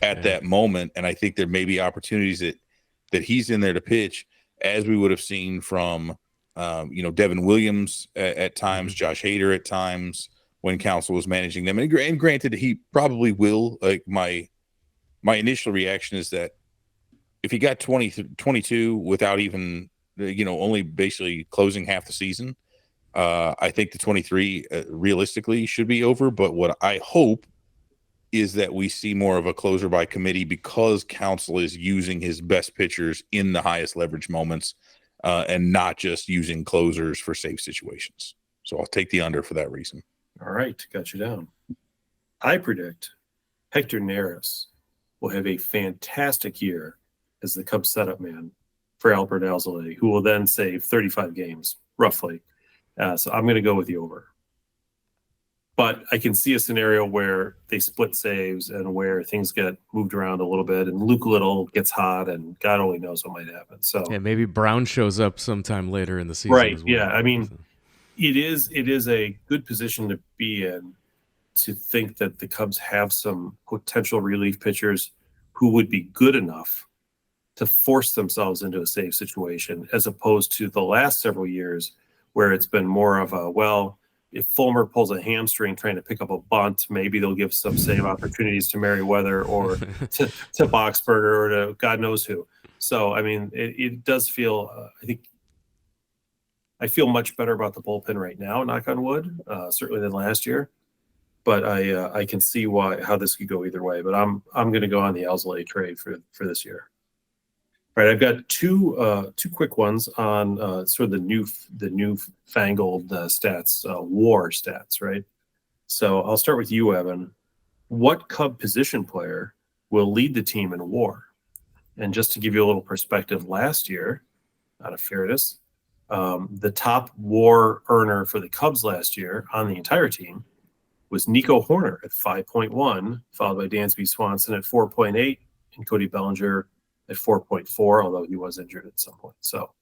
at that moment. And I think there may be opportunities that he's in there to pitch, as we would have seen from, Devin Williams at times, Josh Hader at times when Counsell was managing them. And granted, he probably will. Like my initial reaction is that if he got 22 without even, only basically closing half the season, I think the 23 realistically should be over. But what I hope is that we see more of a closer by committee because Counsell is using his best pitchers in the highest leverage moments and not just using closers for safe situations. So I'll take the under for that reason. All right. Got you down. I predict Hector Neris will have a fantastic year as the Cubs setup man for Albert Alzolay, who will then save 35 games, roughly. So I'm going to go with the over. But I can see a scenario where they split saves and where things get moved around a little bit, and Luke Little gets hot, and God only knows what might happen. So yeah, maybe Brown shows up sometime later in the season. Right. As well. Yeah. I mean, it is a good position to be in to think that the Cubs have some potential relief pitchers who would be good enough to force themselves into a save situation, as opposed to the last several years where it's been more of a, if Fulmer pulls a hamstring trying to pick up a bunt, maybe they'll give some save opportunities to Merriweather or to Boxberger or to God knows who. So, I mean, it does feel, I feel much better about the bullpen right now, knock on wood, certainly than last year. But I can see how this could go either way. But I'm going to go on the Alzolay trade for this year. All right, I've got two quick ones on sort of the newfangled stats, WAR stats, right? So I'll start with you, Evan. What Cub position player will lead the team in WAR? And just to give you a little perspective, last year, out of fairness, the top WAR earner for the Cubs last year on the entire team was Nico Horner at 5.1, followed by Dansby Swanson at 4.8, and Cody Bellinger at 4.4, although he was injured at some point. So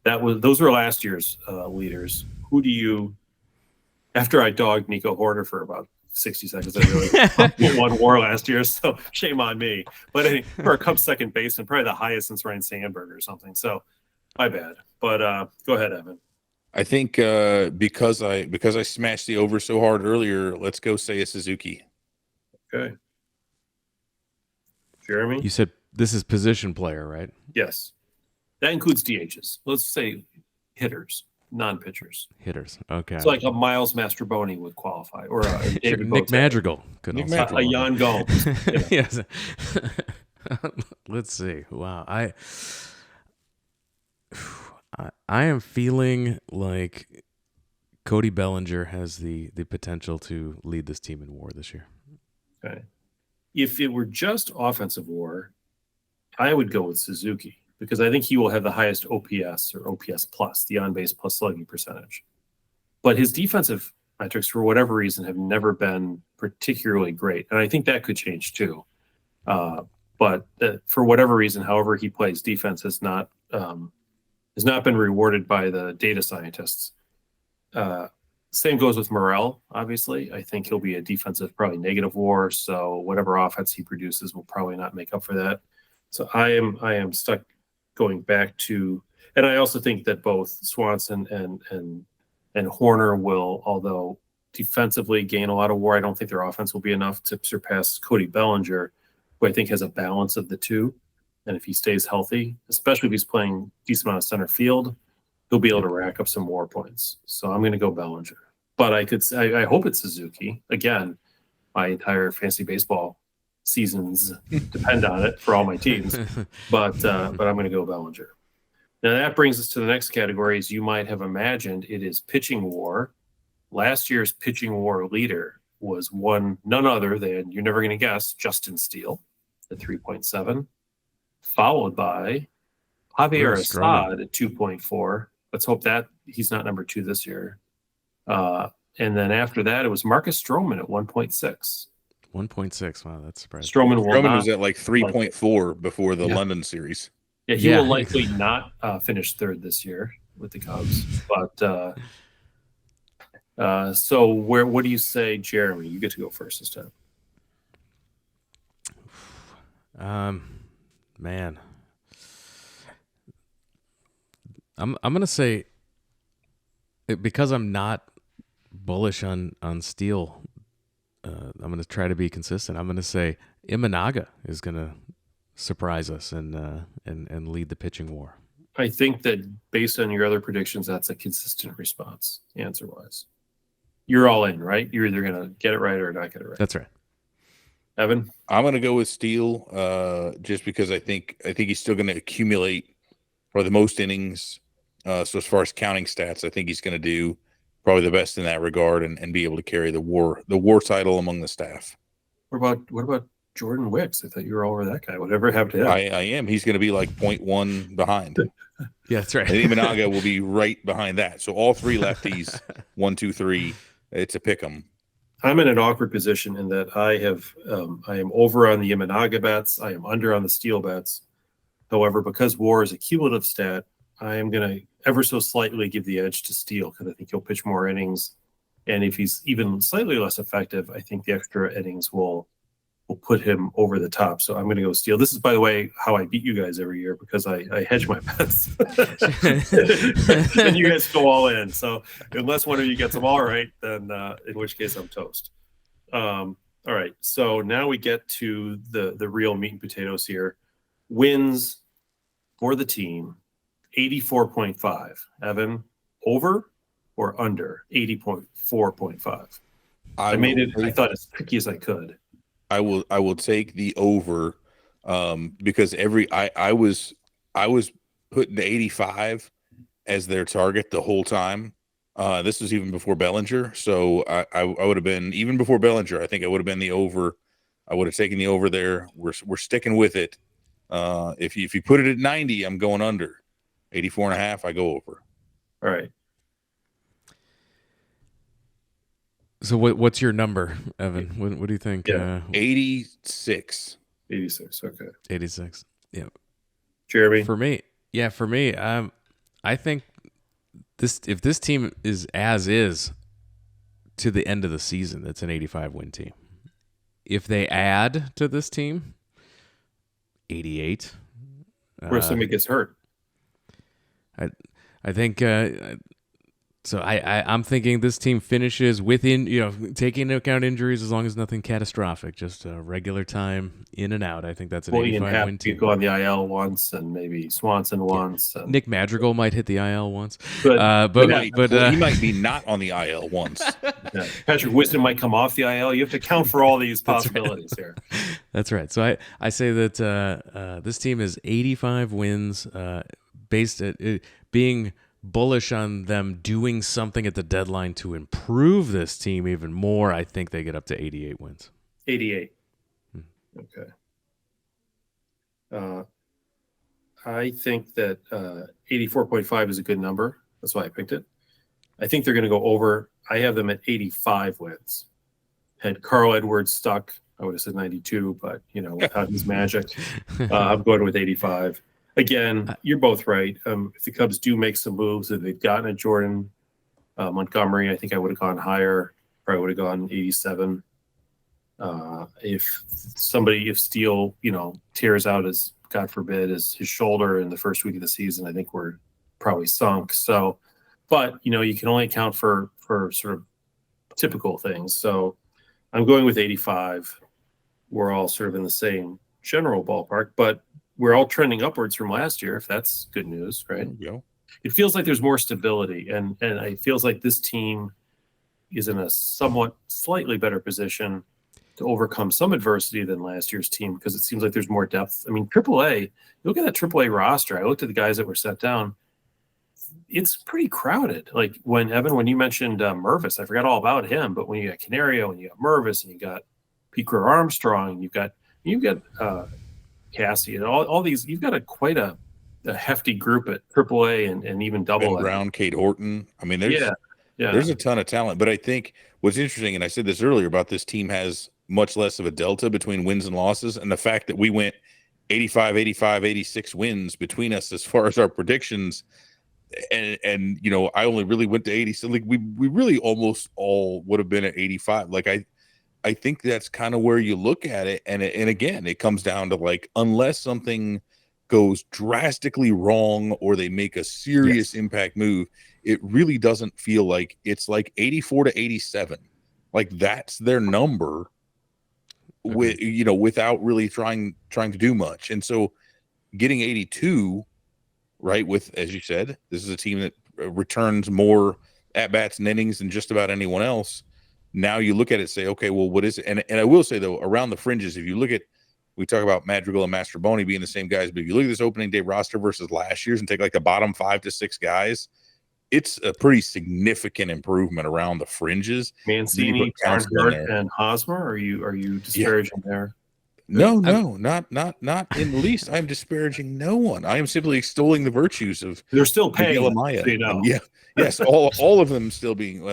those were last year's leaders. Who do you? After I dogged Nico Horner for about 60 seconds, I really won WAR last year, so shame on me. But anyway, for a Cubs second baseman, probably the highest since Ryan Sandberg or something. So my bad. But go ahead, Evan. I think because I smashed the over so hard earlier, let's go say a Suzuki. Okay. Jeremy? You said this is position player, right? Yes. That includes DHs. Let's say hitters, non-pitchers. Hitters. Okay. So like a Miles Mastrobuoni would qualify, or a David Nick Bote. Madrigal. A Jan Gomes. Yes. Let's see. Wow. I am feeling like Cody Bellinger has the potential to lead this team in WAR this year. Okay. If it were just offensive WAR, I would go with Suzuki because I think he will have the highest OPS or OPS plus, the on-base plus slugging percentage. But his defensive metrics, for whatever reason, have never been particularly great. And I think that could change too. But for whatever reason, however he plays, defense has not been rewarded by the data scientists. Same goes with Morel, obviously. I think he'll be a defensive, probably negative WAR, so whatever offense he produces will probably not make up for that. So I am stuck going back to, and I also think that both Swanson and Horner will, although defensively gain a lot of WAR, I don't think their offense will be enough to surpass Cody Bellinger, who I think has a balance of the two. And if he stays healthy, especially if he's playing decent amount of center field, he'll be able to rack up some WAR points. So I'm going to go Bellinger. But I hope it's Suzuki. Again, my entire fantasy baseball seasons depend on it for all my teams. But I'm going to go Bellinger. Now that brings us to the next category. As you might have imagined, it is pitching WAR. Last year's pitching WAR leader was none other than, you're never going to guess, Justin Steele at 3.7. Followed by Javier Assad at 2.4. Let's hope that he's not number 2 this year. And then after that, it was Marcus Stroman at 1.6. 1.6. Wow, that's surprising. Stroman was at like 3.4 before the London series. Yeah, he will likely not finish third this year with the Cubs. But so what do you say, Jeremy? You get to go first this time. Man, I'm gonna say, because I'm not bullish on Steele, I'm gonna try to be consistent. I'm gonna say Imanaga is gonna surprise us and lead the pitching WAR. I think that based on your other predictions, that's a consistent response answer wise. You're all in, right? You're either gonna get it right or not get it right. That's right. Evan? I'm going to go with Steele just because I think he's still going to accumulate probably the most innings. So as far as counting stats, I think he's going to do probably the best in that regard and be able to carry the WAR title among the staff. What about Jordan Wicks? I thought you were all over that guy. Whatever happened to him? I am. He's going to be like 0.1 behind. Yeah, that's right. And Imanaga will be right behind that. So all three lefties, 1, 2, 3. It's a pick 'em. I'm in an awkward position in that I am over on the Imanaga bets. I am under on the Steele bets. However, because WAR is a cumulative stat, I am going to ever so slightly give the edge to Steele because I think he'll pitch more innings. And if he's even slightly less effective, I think the extra innings will put him over the top. So I'm going to go Steele. This is, by the way, how I beat you guys every year because I hedge my bets. And you guys go all in. So unless one of you gets them all right, then in which case I'm toast. All right. So now we get to the real meat and potatoes here. Wins for the team, 84.5. Evan, over or under 80.4.5? I made it, I thought, as tricky as I could. I will take the over because I was I was putting 85 as their target the whole time. This was even before Bellinger, so I would have been, even before Bellinger, I think I would have been the over. I would have taken the over there. We're sticking with it. If you put it at 90, I'm going under. 84.5, I go over. All right. So what's your number, Evan? What do you think? Yeah. 86. 86. Okay. 86. Yeah. Jeremy? For me, I think if this team is as is to the end of the season, it's an 85 win team. If they add to this team, 88. Where somebody gets hurt. I think so. I'm thinking this team finishes within, taking into account injuries, as long as nothing catastrophic, just a regular time in and out. I think that's an 85 win team. Go on the IL once, and maybe Swanson once. And Nick Madrigal might hit the IL once, but he might be not on the IL once. Yeah. Patrick Wisdom might come off the IL. You have to account for all these possibilities here. That's right. So I say that this team is 85 wins, based at it being bullish on them doing something at the deadline to improve this team even more. I think they get up to 88 wins. 88. Okay. I think that 84.5 is a good number. That's why I picked it. I think they're going to go over. I have them at 85 wins. Had Carl Edwards stuck, I would have said 92, but without his magic, I'm going with 85. Again, you're both right. If the Cubs do make some moves, if they've gotten a Jordan Montgomery, I think I would have gone higher. Probably would have gone 87. If Steele, tears out his, God forbid, his shoulder in the first week of the season, I think we're probably sunk. So, but you can only account for sort of typical things. So, I'm going with 85. We're all sort of in the same general ballpark, but we're all trending upwards from last year, if that's good news, right? It feels like there's more stability, and it feels like this team is in a somewhat slightly better position to overcome some adversity than last year's team, because it seems like there's more depth. I mean, AAA, look at that AAA roster. I looked at the guys that were sent down. It's pretty crowded. Like when you mentioned Mervis, I forgot all about him, but when you got Canario and you got Mervis and you got Pete Armstrong, and you've got Cassie and all these, you've got quite a hefty group at AAA and even Double A. Brown, Kate Horton. I mean, there's a ton of talent. But I think what's interesting, and I said this earlier about this team has much less of a delta between wins and losses, and the fact that we went 85, 86 wins between us as far as our predictions, and I only really went to 80. So like we really almost all would have been at 85. Like I think that's kind of where you look at it. And again, it comes down to like, unless something goes drastically wrong or they make a serious impact move, it really doesn't feel like it's like 84 to 87. Like that's their number without really trying to do much. And so getting 82, right, with, as you said, this is a team that returns more at-bats and innings than just about anyone else. Now you look at it and say, okay, well, what is it? And I will say, though, around the fringes, if you look at, we talk about Madrigal and Mastroboni being the same guys, but if you look at this opening day roster versus last year's and take like the bottom 5 to 6 guys, it's a pretty significant improvement around the fringes. Mancini, Barnhart, and Hosmer. Are you disparaging there? No, not in the least. I'm disparaging no one. I am simply extolling the virtues of. They're still paying. Yes, all of them still being.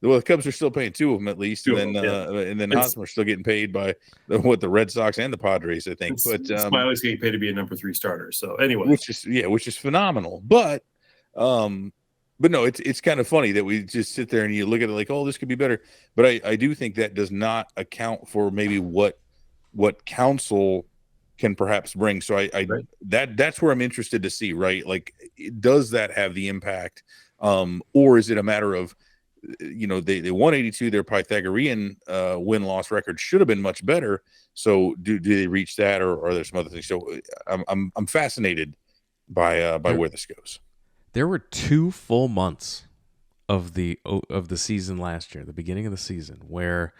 The Cubs are still paying 2 of them at least, and then Hosmer's still getting paid by the Red Sox and the Padres, I think. But Smiley's getting paid to be a number 3 starter. So anyway, which is phenomenal. But no, it's kind of funny that we just sit there and you look at it like, oh, this could be better. But I do think that does not account for maybe what counsel can perhaps bring. So that's where I'm interested to see, right? Like, does that have the impact, or is it a matter of, they won 82, their Pythagorean win-loss record should have been much better. So do they reach that, or are there some other things? So I'm fascinated by where this goes. There were 2 full months of the season last year, the beginning of the season, where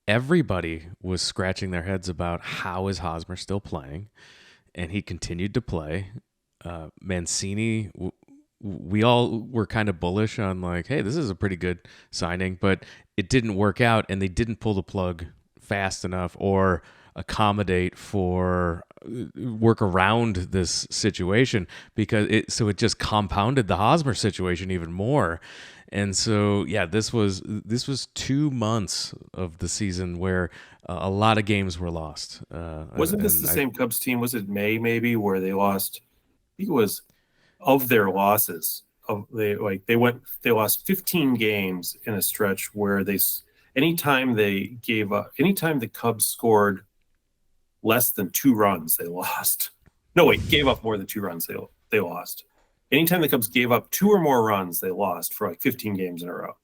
everybody was scratching their heads about how is Hosmer still playing, and he continued to play. Mancini, we all were kind of bullish on like, hey, this is a pretty good signing, but it didn't work out, and they didn't pull the plug fast enough or accommodate for work around this situation because it just compounded the Hosmer situation even more. And so, yeah, this was 2 months of the season where a lot of games were lost. Wasn't this the same Cubs team? Was it May maybe where they lost? I think it was of their losses. They lost 15 games in a stretch where anytime the Cubs scored less than 2 runs, they lost. No, wait, gave up more than 2 runs, they lost. Anytime the Cubs gave up 2 or more runs, they lost for like 15 games in a row.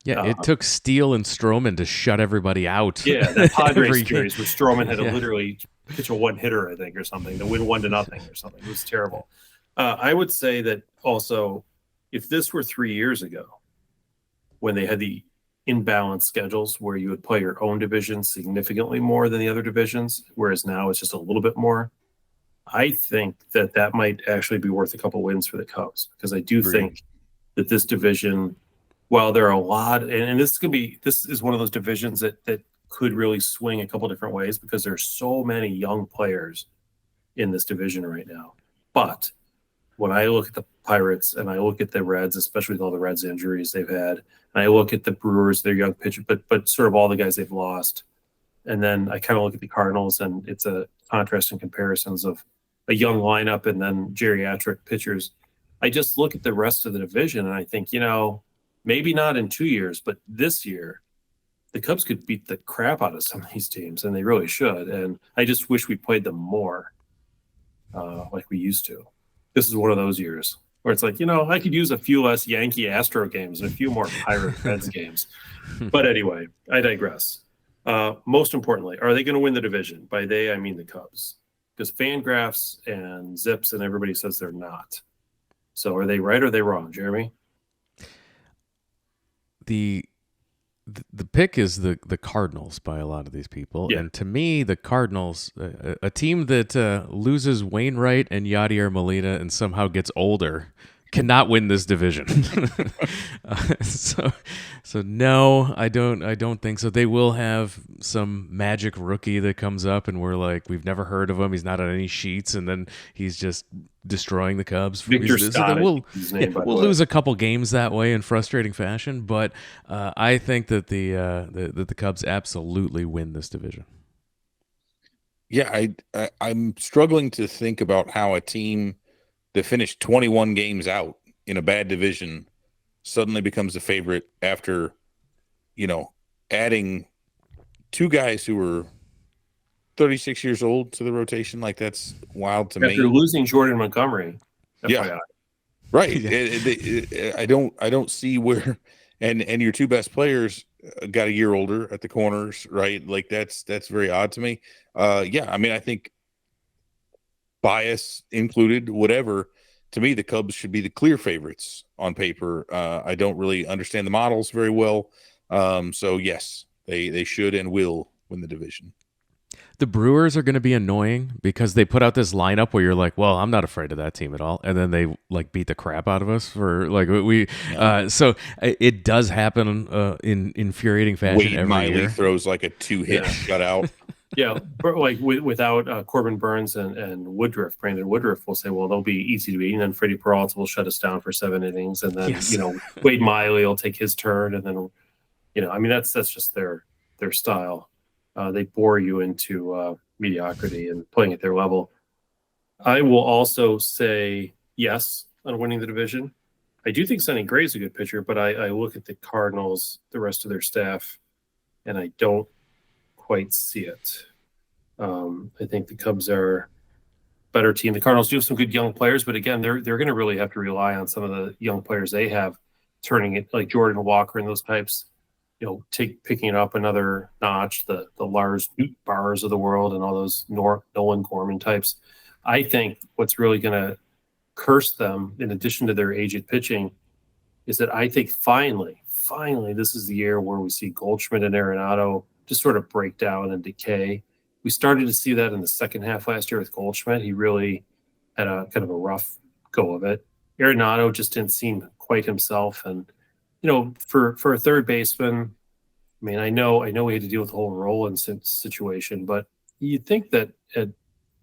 Yeah, it took Steele and Stroman to shut everybody out. Yeah, that Padres series where Stroman had to literally pitch a 1-hitter, I think, or something, to win 1-0 or something. It was terrible. I would say that also, if this were 3 years ago, when they had the imbalanced schedules where you would play your own division significantly more than the other divisions, whereas now it's just a little bit more, I think that might actually be worth a couple wins for the Cubs, because I do think that this division, while there are a lot, and this is one of those divisions that could really swing a couple different ways because there's so many young players in this division right now. But when I look at the Pirates and I look at the Reds, especially with all the Reds injuries they've had, and I look at the Brewers, their young pitcher, but sort of all the guys they've lost, and then I kind of look at the Cardinals, and it's a contrast and comparisons of a young lineup and then geriatric pitchers. I just look at the rest of the division and I think, maybe not in 2 years, but this year, the Cubs could beat the crap out of some of these teams, and they really should. And I just wish we played them more like we used to. This is one of those years where it's like, I could use a few less Yankee Astro games and a few more Pirate Reds games. But anyway, I digress. Most importantly, are they going to win the division? By they, I mean the Cubs. Because Fangraphs and Zips and everybody says they're not. So are they right or are they wrong, Jeremy? The pick is the Cardinals by a lot of these people. Yeah. And to me, the Cardinals, a team that loses Wainwright and Yadier Molina and somehow gets older, cannot win this division. So no, I don't think so. They will have some magic rookie that comes up and we're like, we've never heard of him. He's not on any sheets, and then he's just destroying the Cubs. Victor Scott. We'll lose a couple games that way in frustrating fashion, but I think that the Cubs absolutely win this division. Yeah, I'm struggling to think about how a team that finished 21 games out in a bad division suddenly becomes a favorite after, adding 2 guys who were 36 years old to the rotation. Like, that's wild to me. After losing Jordan Montgomery. Yeah. Right. I don't see where, and your 2 best players got a year older at the corners, right? Like, that's very odd to me. I think bias included, whatever, to me, the Cubs should be the clear favorites on paper. I don't really understand the models very well. So yes, they should and will win the division. The Brewers are going to be annoying because they put out this lineup where you're like, well, I'm not afraid of that team at all. And then they beat the crap out of us for so it does happen in infuriating fashion. Wade every Miley year. Throws like a 2-hit shutout. Yeah, like without Corbin Burns and Woodruff, Brandon Woodruff will say, well, they'll be easy to beat. And then Freddie Peralta will shut us down for 7 innings. And then, Wade Miley will take his turn. And then, that's just their style. They bore you into mediocrity and playing at their level. I will also say yes on winning the division. I do think Sonny Gray is a good pitcher, but I look at the Cardinals, the rest of their staff, and I don't quite see it. I think the Cubs are a better team. The Cardinals do have some good young players, but again, they're going to really have to rely on some of the young players they have, turning it like Jordan Walker and those types. Picking it up another notch. The Lars Nootbaars of the world and all those Nolan Gorman types. I think what's really going to curse them, in addition to their aged pitching, is that I think finally, this is the year where we see Goldschmidt and Arenado just sort of break down and decay. We started to see that in the second half last year with Goldschmidt. He really had a kind of a rough go of it. Arenado just didn't seem quite himself. And, for a third baseman, I mean, I know we had to deal with the whole Roland situation, but you'd think that at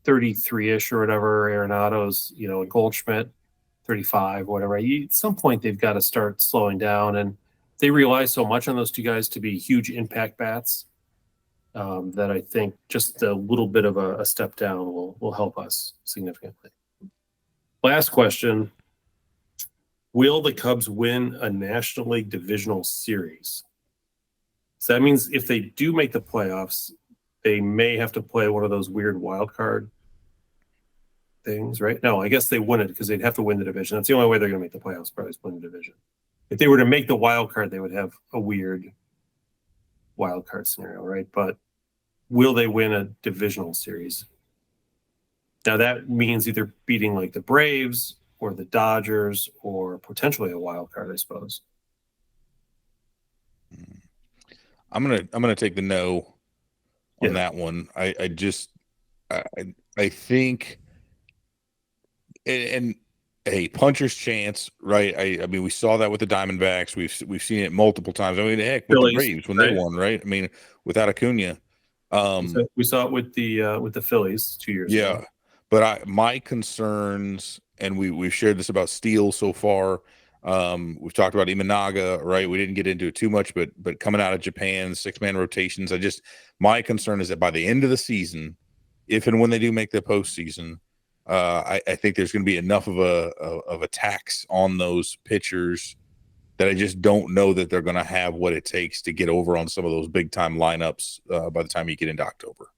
33-ish or whatever, Arenado's, and Goldschmidt, 35, whatever, at some point they've got to start slowing down. And they rely so much on those two guys to be huge impact bats that I think just a little bit of a step down will help us significantly. Last question. Will the Cubs win a National League divisional series? So that means if they do make the playoffs, they may have to play one of those weird wild card things, right? No, I guess they win it because they'd have to win the division. That's the only way they're going to make the playoffs, probably is win the division. If they were to make the wild card, they would have a weird wild card scenario, right? But will they win a divisional series? Now that means either beating like the Braves or the Dodgers or potentially a wild card, I suppose. I'm gonna take the no on that one. I think, and a puncher's chance, right? I mean, we saw that with the Diamondbacks. We've seen it multiple times. I mean, heck, with the Braves when they won, right? I mean, without Acuna. We saw it with the Phillies 2 years ago. Yeah, but my concerns, and we've shared this about Steele so far. We've talked about Imanaga, right? We didn't get into it too much, but coming out of Japan, 6-man rotations. My concern is that by the end of the season, if and when they do make the postseason, I think there's going to be enough of a tax on those pitchers that I just don't know that they're going to have what it takes to get over on some of those big time lineups by the time you get into October.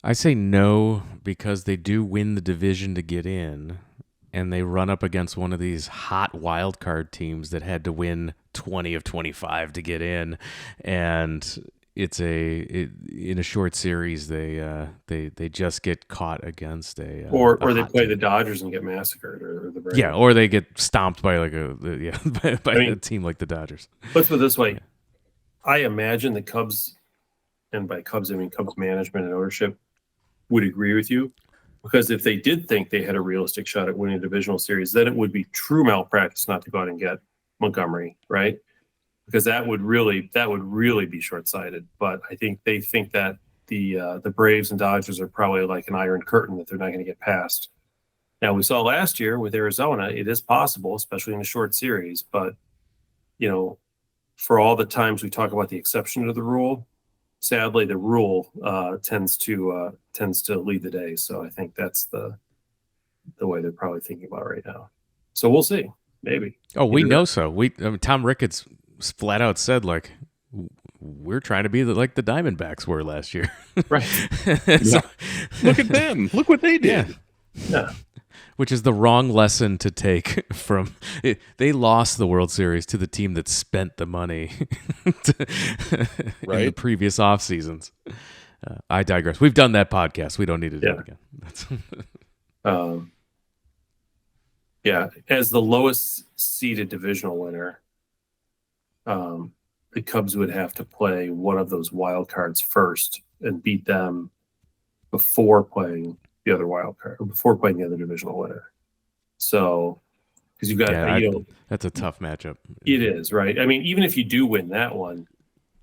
I say no because they do win the division to get in, and they run up against one of these hot wild card teams that had to win 20 of 25 to get in, and in a short series they just get caught against or they play the Dodgers and get massacred, or the Braves. Yeah, or they get stomped by a team like the Dodgers. Let's put it this way: I imagine the Cubs, and by Cubs I mean Cubs management and ownership, would agree with you, because if they did think they had a realistic shot at winning a divisional series, then it would be true malpractice not to go out and get Montgomery, right? Because that would really be short-sighted. But I think they think that the Braves and Dodgers are probably like an iron curtain that they're not going to get past. Now, we saw last year with Arizona, it is possible, especially in a short series. But, for all the times we talk about the exception to the rule, sadly, the rule tends to lead the day. So I think that's the way they're probably thinking about it right now. So we'll see. Maybe. Oh, we know so. Tom Ricketts flat out said, like, we're trying to be like the Diamondbacks were last year. Right. So, look at them. Look what they did. Yeah. Which is the wrong lesson to take from it. They lost the World Series to the team that spent the money in the previous off seasons. I digress. We've done that podcast. We don't need to do it again. As the lowest seeded divisional winner, the Cubs would have to play one of those wild cards first and beat them before playing the other wild card, or before playing the other divisional winner. So, because you've got, that's a tough matchup. It is, right? I mean, even if you do win that one,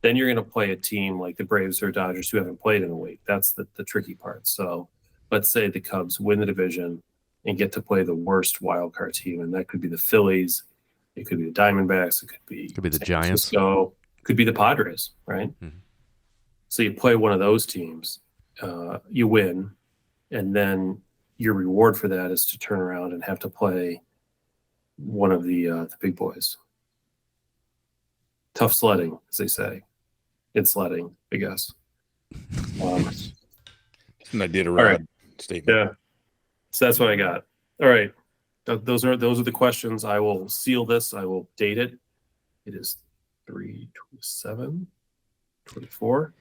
then you're going to play a team like the Braves or Dodgers who haven't played in a week. That's the tricky part. So, let's say the Cubs win the division and get to play the worst wild card team, and that could be the Phillies, it could be the Diamondbacks, it could be the Giants, so could be the Padres, right? Mm-hmm. So you play one of those teams, you win, and then your reward for that is to turn around and have to play one of the big boys. Tough sledding, as they say. It's sledding, I guess. And I did a right statement. Yeah. So that's what I got. All right. Those are the questions. I will seal this. I will date it. It is 3/27/24.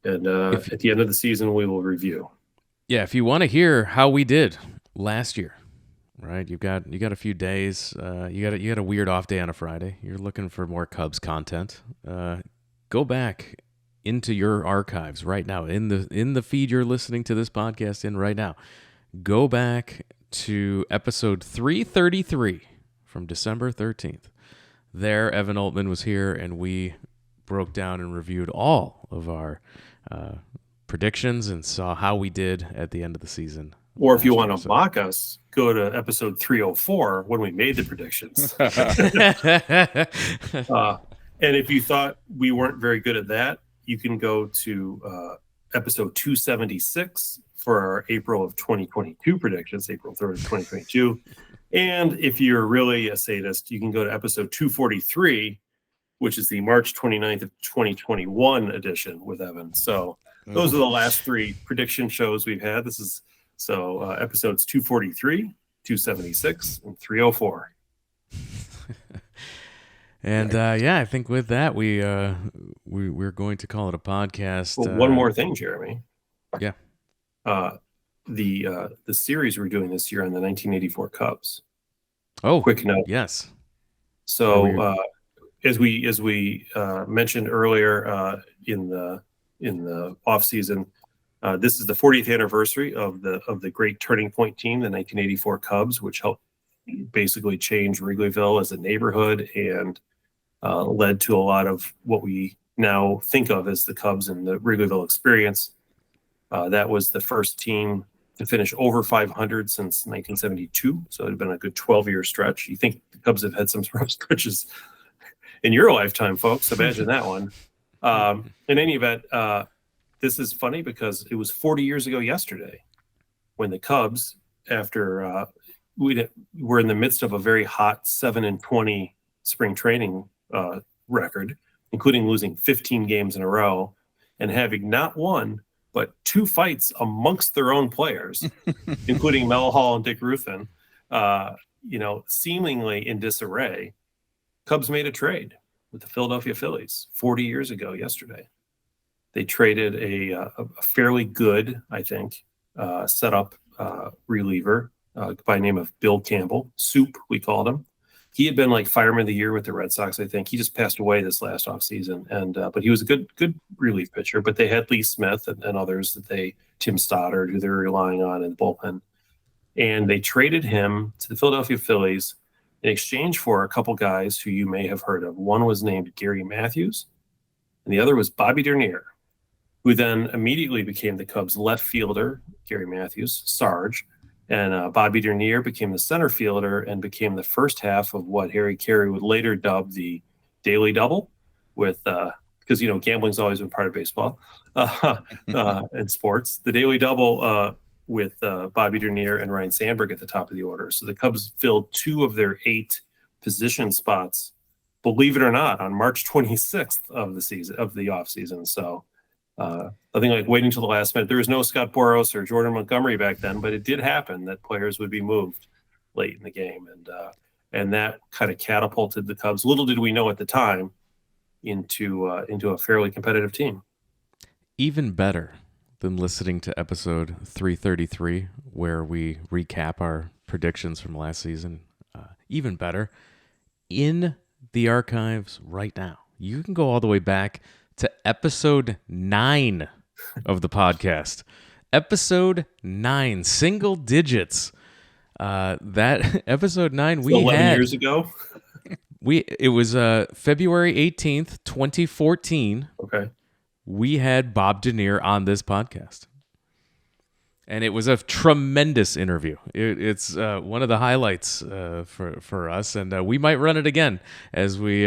And at the end of the season, we will review. Yeah, if you want to hear how we did last year, right? You got a few days. You got a weird off day on a Friday. You're looking for more Cubs content. Go back into your archives right now, in the feed you're listening to this podcast in right now, go back to episode 333 from December 13th. There, Evan Altman was here, and we broke down and reviewed all of our predictions and saw how we did at the end of the season. Or if you want to mock us, go to episode 304 when we made the predictions. And if you thought we weren't very good at that, you can go to episode 276 for our April of 2022 predictions, April 3rd of 2022. And if you're really a sadist, you can go to episode 243, which is the March 29th of 2021 edition with Evan. So those are the last three prediction shows we've had. This is episodes 243, 276, and 304. And I think with that we're going to call it a podcast. Well, one more thing, Jeremy. Yeah. The series we're doing this year on the 1984 Cubs. Oh, quick note. Yes. So as we mentioned earlier in the off season, this is the 40th anniversary of the great turning point team, the 1984 Cubs, which helped basically change Wrigleyville as a neighborhood and led to a lot of what we now think of as the Cubs and the Wrigleyville experience. That was the first team to finish over 500 since 1972. So it had been a good 12-year stretch. You think the Cubs have had some rough stretches in your lifetime, folks. Imagine that one. In any event, this is funny because it was 40 years ago yesterday when the Cubs, after we were in the midst of a very hot 7-20 spring training record, including losing 15 games in a row and having not one, but two fights amongst their own players, including Mel Hall and Dick Ruffin, seemingly in disarray. Cubs made a trade with the Philadelphia Phillies 40 years ago yesterday. They traded a fairly good, I think, setup reliever by the name of Bill Campbell. Soup, we called him. He had been like fireman of the year with the Red Sox, I think. He just passed away this last offseason, but he was a good relief pitcher. But they had Lee Smith and others Tim Stoddard, who they were relying on in the bullpen. And they traded him to the Philadelphia Phillies in exchange for a couple guys who you may have heard of. One was named Gary Matthews, and the other was Bobby Dernier, who then immediately became the Cubs' left fielder, Gary Matthews, Sarge, and Bobby Dernier became the center fielder and became the first half of what Harry Carey would later dub the Daily Double, with because gambling's always been part of baseball and sports. The Daily Double with Bobby Dernier and Ryan Sandberg at the top of the order. So the Cubs filled 2 of their 8 position spots, believe it or not, on March 26th of the off season. So nothing like waiting till the last minute. There was no Scott Boras or Jordan Montgomery back then, but it did happen that players would be moved late in the game, and that kind of catapulted the Cubs. Little did we know at the time into a fairly competitive team. Even better than listening to episode 333, where we recap our predictions from last season. Even better, in the archives right now, you can go all the way back to episode 9 of the podcast. Episode 9, single digits. That episode 9 we 11 had years ago. It was February 18th, 2014. Okay. We had Bob Dernier on this podcast. And it was a tremendous interview. It's one of the highlights for us, and we might run it again as we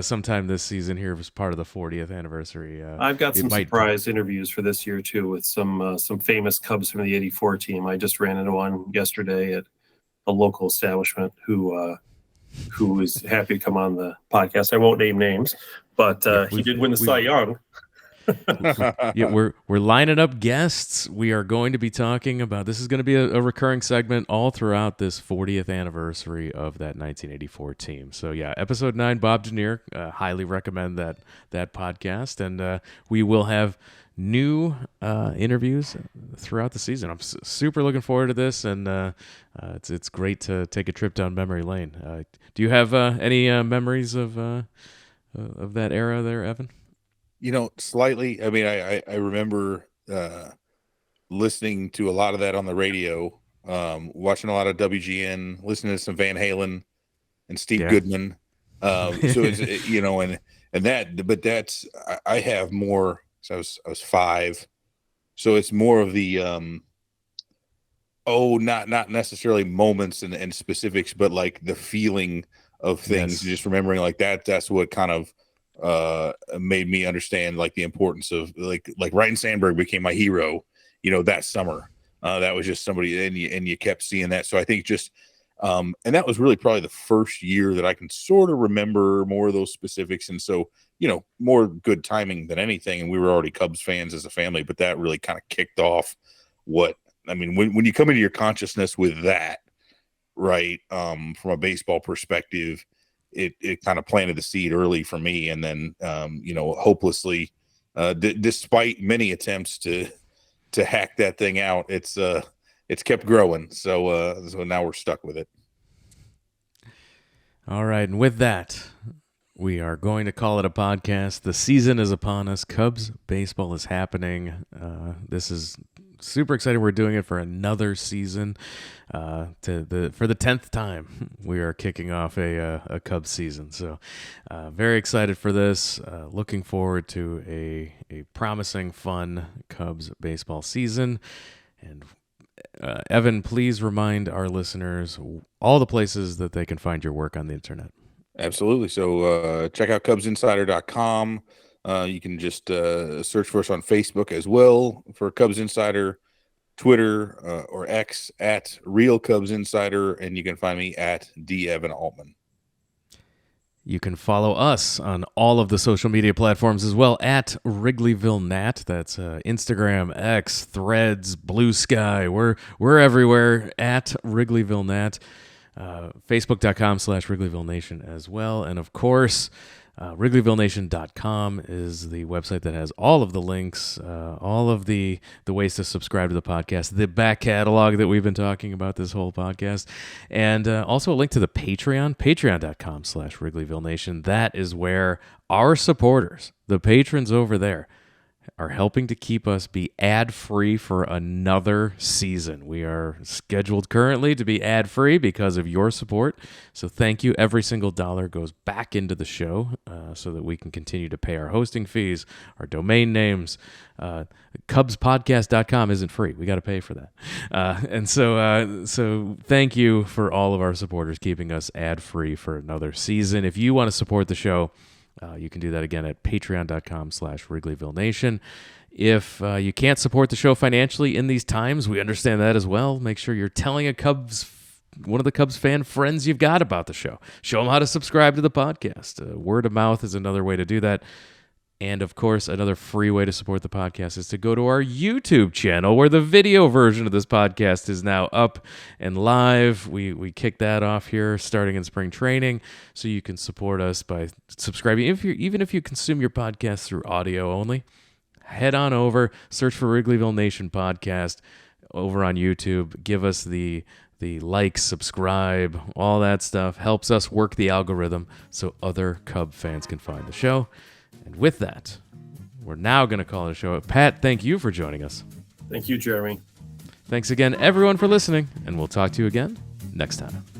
sometime this season here as part of the 40th anniversary. I've got some surprise interviews for this year too, with some famous Cubs from the '84 team. I just ran into one yesterday at a local establishment who was happy to come on the podcast. I won't name names, but he did win the Cy Young. Yeah, we're lining up guests. We are going to be talking about, this is going to be a recurring segment all throughout this 40th anniversary of that 1984 team. So yeah, episode 9, Bob Dernier, highly recommend that podcast, and we will have new interviews throughout the season. I'm super looking forward to this, and it's great to take a trip down memory lane. Do you have any memories of that era there, Evan? Slightly. I mean, I remember listening to a lot of that on the radio, watching a lot of WGN, listening to some Van Halen and Steve Yeah. Goodman. So it's and that, but that's I have more. So I was 5, so it's more of the not necessarily moments and specifics, but like the feeling of things. Yes. Just remembering like that. That's what kind of made me understand like the importance of like Ryan Sandberg became my hero. That summer. That was just somebody, and you kept seeing that. So I think just and that was really probably the first year that I can sort of remember more of those specifics. And so, more good timing than anything. And we were already Cubs fans as a family, but that really kind of kicked off when you come into your consciousness with that, right? From a baseball perspective, it kind of planted the seed early for me. And then, hopelessly, despite many attempts to hack that thing out, it's kept growing. So now we're stuck with it. All right. And with that, we are going to call it a podcast. The season is upon us. Cubs baseball is happening. This is super exciting. We're doing it for another season. For the 10th time, we are kicking off a Cubs season. So very excited for this. Looking forward to a promising, fun Cubs baseball season. And Evan, please remind our listeners all the places that they can find your work on the internet. Absolutely. So check out CubsInsider.com. You can just search for us on Facebook as well for Cubs Insider, Twitter or X at Real Cubs Insider, and you can find me at Evan Altman. You can follow us on all of the social media platforms as well at Wrigleyville Nat. That's Instagram, X, Threads, Blue Sky. We're everywhere at Wrigleyville Nat. Facebook.com/Wrigleyville Nation as well. And of course, WrigleyvilleNation.com is the website that has all of the links, all of the ways to subscribe to the podcast, the back catalog that we've been talking about this whole podcast, and also a link to the Patreon, patreon.com/Wrigleyville Nation. That is where our supporters, the patrons over there, are helping to keep us be ad-free for another season. We are scheduled currently to be ad-free because of your support. So thank you. Every single dollar goes back into the show so that we can continue to pay our hosting fees, our domain names. CubsPodcast.com isn't free. We got to pay for that. And so thank you for all of our supporters keeping us ad-free for another season. If you want to support the show, you can do that again at patreon.com/Wrigleyville Nation. If you can't support the show financially in these times, we understand that as well. Make sure you're telling one of the Cubs fan friends you've got about the show. Show them how to subscribe to the podcast. Word of mouth is another way to do that. And, of course, another free way to support the podcast is to go to our YouTube channel where the video version of this podcast is now up and live. We kicked that off here starting in spring training, so you can support us by subscribing. Even if you consume your podcast through audio only, head on over, search for Wrigleyville Nation Podcast over on YouTube. Give us the like, subscribe, all that stuff. Helps us work the algorithm so other Cub fans can find the show. And with that, we're now going to call it a show. Pat, thank you for joining us. Thank you, Jeremy. Thanks again, everyone, for listening, and we'll talk to you again next time.